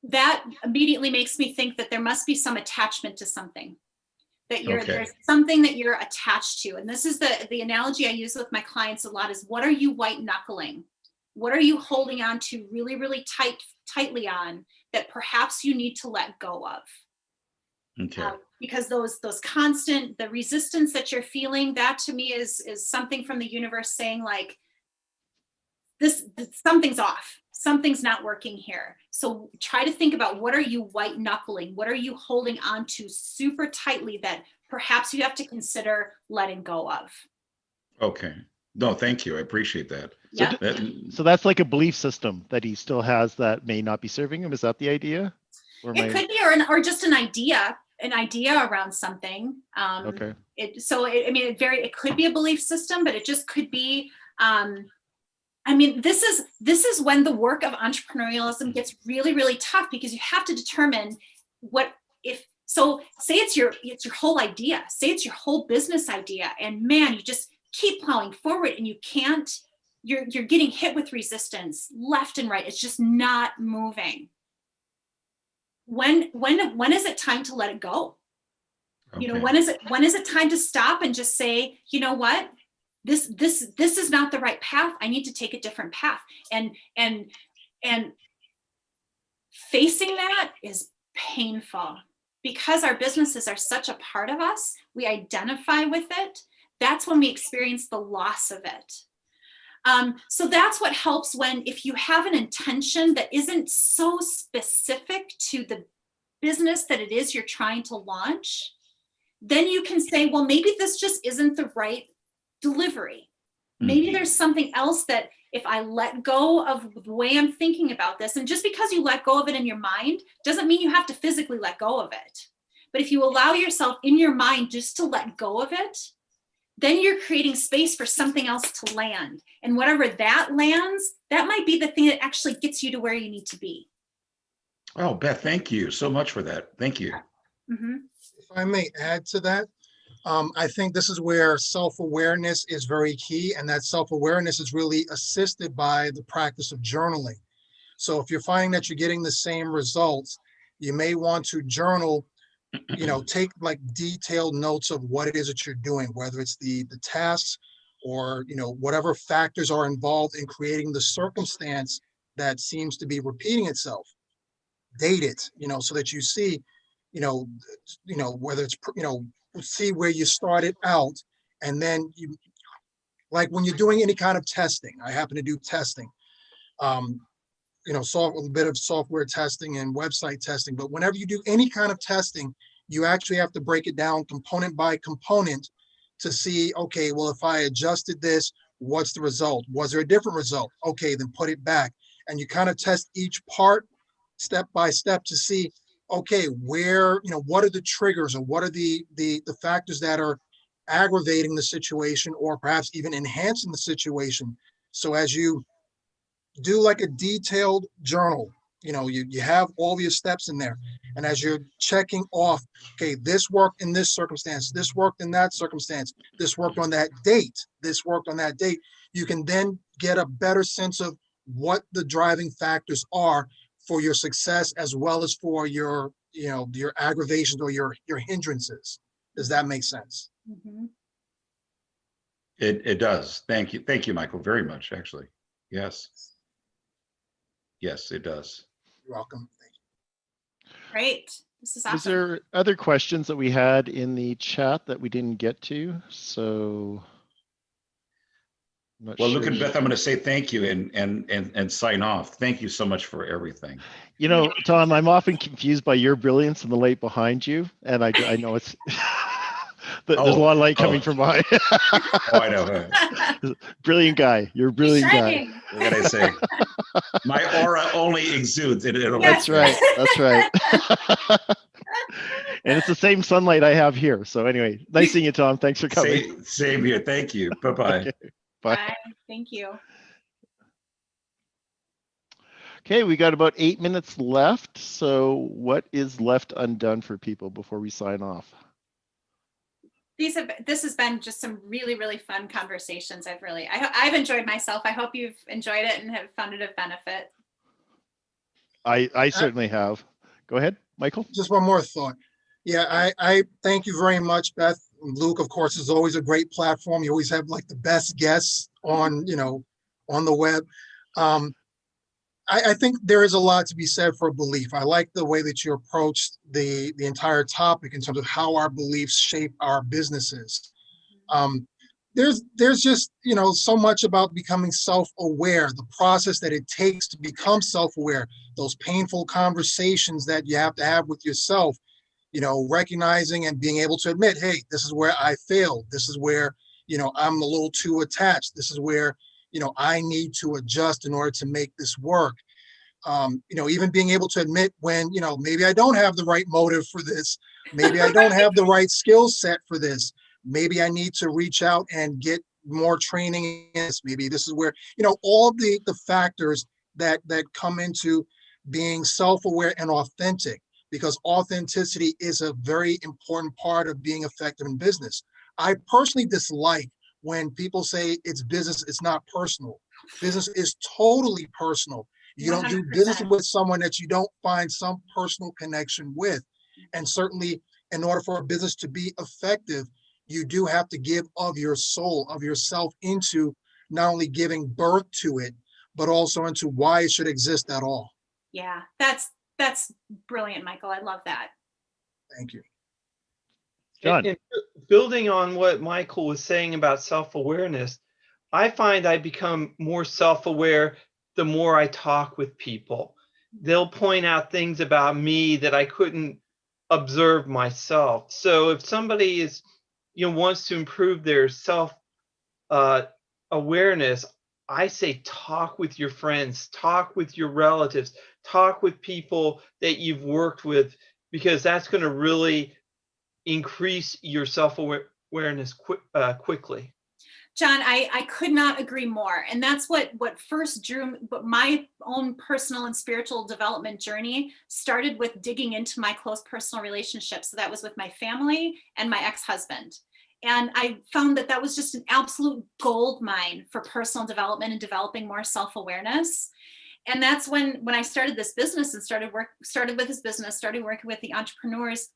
S2: that immediately makes me think that there must be some attachment to something. That there's something that you're attached to. And this is the analogy I use with my clients a lot is, what are you white knuckling? What are you holding on to really, really tightly on that perhaps you need to let go of?
S7: Okay.
S2: Because the resistance that you're feeling, that to me is something from the universe saying like, something's off. Something's not working here. So try to think about, what are you white knuckling? What are you holding on to super tightly that perhaps you have to consider letting go of? Okay.
S7: No, thank you. I appreciate that.
S2: Yeah.
S3: So that's like a belief system that he still has that may not be serving him. Is that the idea?
S2: It could be, or just an idea around something.
S3: Okay.
S2: It could be a belief system, but it just could be, this is when the work of entrepreneurialism gets really, really tough, because you have to determine say it's your whole idea, say it's your whole business idea, and man, you just keep plowing forward and you're getting hit with resistance left and right. It's just not moving. When is it time to let it go? Okay. When is it time to stop and just say, you know what? This is not the right path. I need to take a different path. And facing that is painful, because our businesses are such a part of us. We identify with it. That's when we experience the loss of it. So that's what helps if you have an intention that isn't so specific to the business that it is you're trying to launch, then you can say, well, maybe this just isn't the right delivery. Maybe there's something else that if I let go of the way I'm thinking about this, and just because you let go of it in your mind doesn't mean you have to physically let go of it. But if you allow yourself in your mind just to let go of it, then you're creating space for something else to land. And whatever that lands, that might be the thing that actually gets you to where you need to be.
S7: Oh, Beth, thank you so much for that. Thank you.
S2: Mm-hmm.
S4: If I may add to that, I think this is where self-awareness is very key, and that self-awareness is really assisted by the practice of journaling. So if you're finding that you're getting the same results, you may want to journal, take like detailed notes of what it is that you're doing, whether it's the tasks or, whatever factors are involved in creating the circumstance that seems to be repeating itself. Date it, so that you see, whether it's, see where you started out, and then you, like when you're doing any kind of testing. I happen to do testing, a bit of software testing and website testing, but whenever you do any kind of testing, you actually have to break it down component by component to see, okay, well, if I adjusted this, what's the result? Was there a different result? Okay, then put it back. And you kind of test each part step by step to see, okay, where, what are the triggers, or what are the factors that are aggravating the situation, or perhaps even enhancing the situation. So as you do like a detailed journal, you have all your steps in there. And as you're checking off, okay, this worked in this circumstance, this worked in that circumstance, this worked on that date, this worked on that date, you can then get a better sense of what the driving factors are for your success, as well as for your, your aggravations or your hindrances. Does that make sense?
S2: Mm-hmm.
S7: It does. Thank you. Thank you, Michael, very much, actually. Yes. Yes, it does.
S4: You're welcome. Thank you.
S2: Great. This is awesome.
S3: Was there other questions that we had in the chat that we didn't get to? So
S7: well, look at Beth, I'm going to say thank you and sign off. Thank you so much for everything.
S3: Tom, I'm often confused by your brilliance and the light behind you. And I know it's There's a lot of light coming from behind.
S7: Oh, I know.
S3: Brilliant guy. You're a brilliant guy.
S7: What can I say? My aura only exudes.
S3: That's right. That's right. And it's the same sunlight I have here. So anyway, nice seeing you, Tom. Thanks for coming.
S7: Same here. Thank you. Bye-bye.
S3: Okay, bye.
S2: Bye. Thank you.
S3: Okay, we got about 8 minutes left. So what is left undone for people before we sign off?
S2: This has been just some really, really fun conversations. I've enjoyed myself. I hope you've enjoyed it and have found it of benefit.
S3: I certainly have. Go ahead, Michael.
S4: Just one more thought. Yeah, I thank you very much, Beth. Luke, of course, is always a great platform. You always have like the best guests on, on the web. I think there is a lot to be said for belief. I like the way that you approached the entire topic in terms of how our beliefs shape our businesses. There's just, so much about becoming self-aware, the process that it takes to become self-aware, those painful conversations that you have to have with yourself, recognizing and being able to admit, hey, this is where I failed. This is where, I'm a little too attached. This is where, I need to adjust in order to make this work. Even being able to admit when, maybe I don't have the right motive for this. Maybe I don't have the right skill set for this. Maybe I need to reach out and get more training in this. Maybe this is where, all the factors that come into being self-aware and authentic, because authenticity is a very important part of being effective in business. I personally dislike when people say it's business, it's not personal. Business is totally personal. You don't do business with someone that you don't find some personal connection with. And certainly in order for a business to be effective, you do have to give of your soul, of yourself, into not only giving birth to it, but also into why it should exist at all.
S2: Yeah, that's brilliant, Michael. I love that.
S4: Thank you.
S3: John.
S5: And building on what Michael was saying about self-awareness, I find I become more self-aware the more I talk with people. They'll point out things about me that I couldn't observe myself. So if somebody is, wants to improve their self awareness, I say talk with your friends, talk with your relatives, talk with people that you've worked with, because that's going to really increase your self-awareness quickly.
S2: John, I could not agree more. And that's what first drew my own personal and spiritual development journey started with digging into my close personal relationships. So that was with my family and my ex-husband. And I found that was just an absolute gold mine for personal development and developing more self-awareness. And that's when I started this business and started with this business, started working with the entrepreneurs.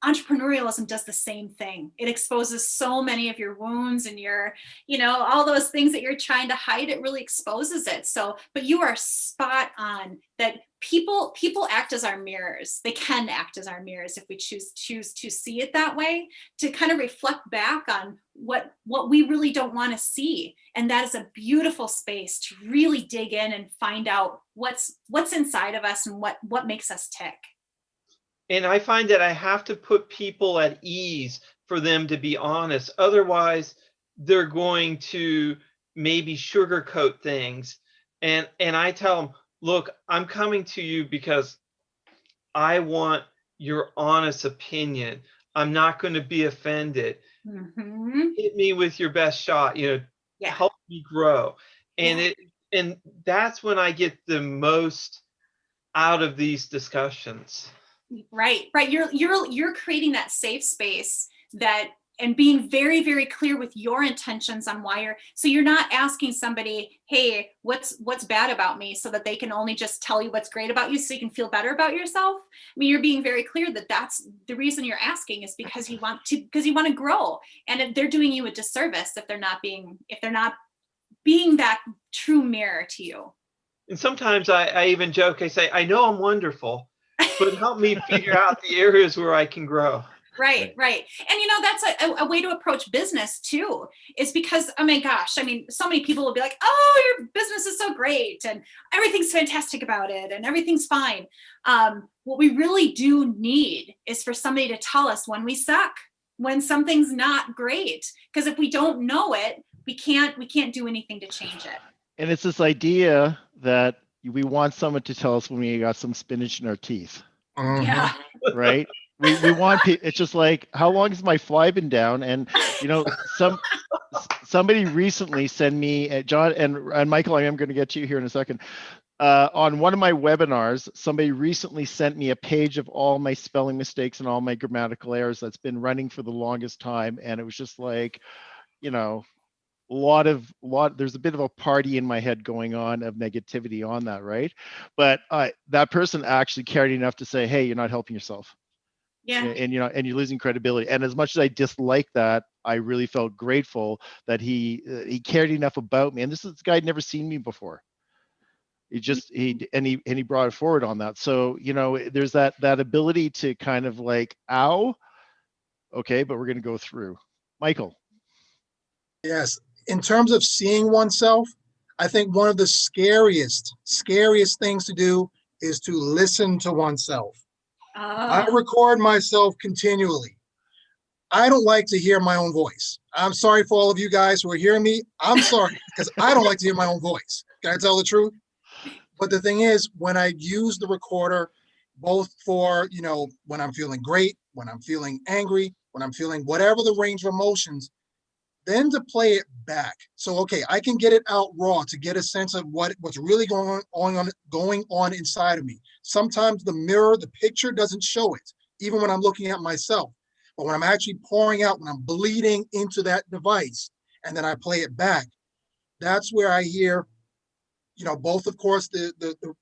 S2: Entrepreneurialism does the same thing. It exposes so many of your wounds and your, all those things that you're trying to hide. It really exposes it. So, but you are spot on that people act as our mirrors. They can act as our mirrors if we choose to see it that way, to kind of reflect back on what we really don't want to see. And that is a beautiful space to really dig in and find out what's inside of us and what makes us tick.
S5: And I find that I have to put people at ease for them to be honest. Otherwise, they're going to maybe sugarcoat things. And I tell them, look, I'm coming to you because I want your honest opinion. I'm not going to be offended.
S2: Mm-hmm.
S5: Hit me with your best shot, help me grow. And and that's when I get the most out of these discussions.
S2: Right. You're creating that safe space and being very, very clear with your intentions on why so you're not asking somebody, hey, what's bad about me, so that they can only just tell you what's great about you so you can feel better about yourself. I mean, you're being very clear that that's the reason you're asking is because you want to grow. And if they're doing you a disservice if they're not being that true mirror to you. And
S5: sometimes I even joke, I say, I know I'm wonderful, but help me figure out the areas where I can grow.
S2: Right. And that's a way to approach business too, is because, oh my gosh, I mean, so many people will be like, oh, your business is so great and everything's fantastic about it and everything's fine. What we really do need is for somebody to tell us when we suck, when something's not great, because if we don't know it, we can't do anything to change it.
S3: And it's this idea that we want someone to tell us when we got some spinach in our teeth.
S2: Yeah.
S3: Right? We want it's just like, how long has my fly been down? And you know, somebody recently sent me, John and Michael, I am going to get to you here in a second. On one of my webinars, somebody recently sent me a page of all my spelling mistakes and all my grammatical errors that's been running for the longest time. And it was just like, you know, there's a bit of a party in my head going on of negativity on that, right? But that person actually cared enough to say, hey, you're not helping yourself.
S2: Yeah.
S3: And you know, and you're losing credibility. And as much as I dislike that, I really felt grateful that he cared enough about me. And this guy had never seen me before. He brought it forward on that. So, you know, there's that ability to kind of like, ow, okay, but we're going to go through. Michael.
S4: Yes. In terms of seeing oneself, I think one of the scariest things to do is to listen to oneself. I record myself continually. I don't like to hear my own voice. I'm sorry for all of you guys who are hearing me. I'm sorry, because I don't like to hear my own voice. Can I tell the truth? But the thing is, when I use the recorder, both for, you know, when I'm feeling great, when I'm feeling angry, when I'm feeling whatever the range of emotions, then to play it back. So, okay, I can get it out raw to get a sense of what's really going on inside of me. Sometimes the mirror, the picture doesn't show it, even when I'm looking at myself. But when I'm actually pouring out, when I'm bleeding into that device, and then I play it back, that's where I hear, you know, both, of course, the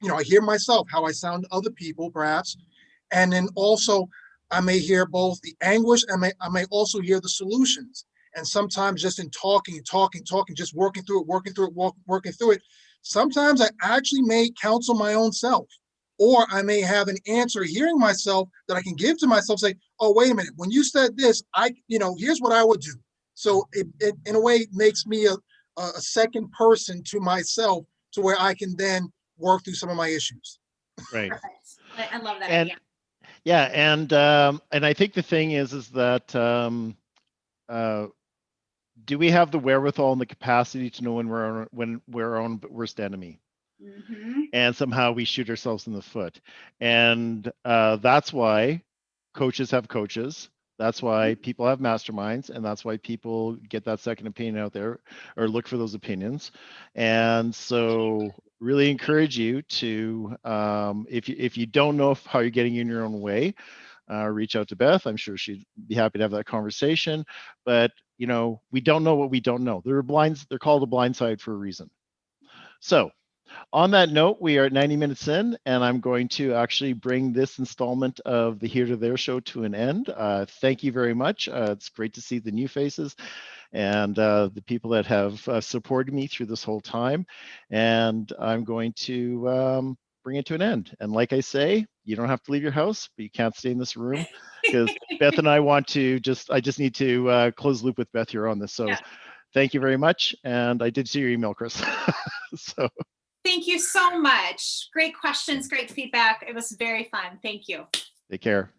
S4: you know, I hear myself, how I sound to other people, perhaps, and then also I may hear both the anguish, and I may also hear the solutions. And sometimes just in talking, just working through it, sometimes I actually may counsel my own self, or I may have an answer hearing myself that I can give to myself, say, oh, wait a minute, when you said this, here's what I would do. So it in a way makes me a second person to myself, to where I can then work through some of my issues.
S3: Right.
S2: Perfect. I love that idea.
S3: Yeah, and I think the thing is that do we have the wherewithal and the capacity to know when we're our own worst enemy? Mm-hmm. And somehow we shoot ourselves in the foot. And that's why coaches have coaches. That's why people have masterminds, and that's why people get that second opinion out there, or look for those opinions. And so really encourage you to, if you don't know how you're getting in your own way, reach out to Beth. I'm sure she'd be happy to have that conversation. But, you know, we don't know what we don't know. They're called a blind side for a reason. So on that note, we are at 90 minutes in, and I'm going to actually bring this installment of the Here to There show to an end. Thank you very much. It's great to see the new faces and the people that have supported me through this whole time. And I'm going to bring it to an end. And like I say, you don't have to leave your house, but you can't stay in this room, because Beth and I I just need to close the loop with Beth here on this. So yeah. Thank you very much. And I did see your email, Chris. So.
S2: Thank you so much. Great questions, great feedback. It was very fun. Thank you.
S3: Take care.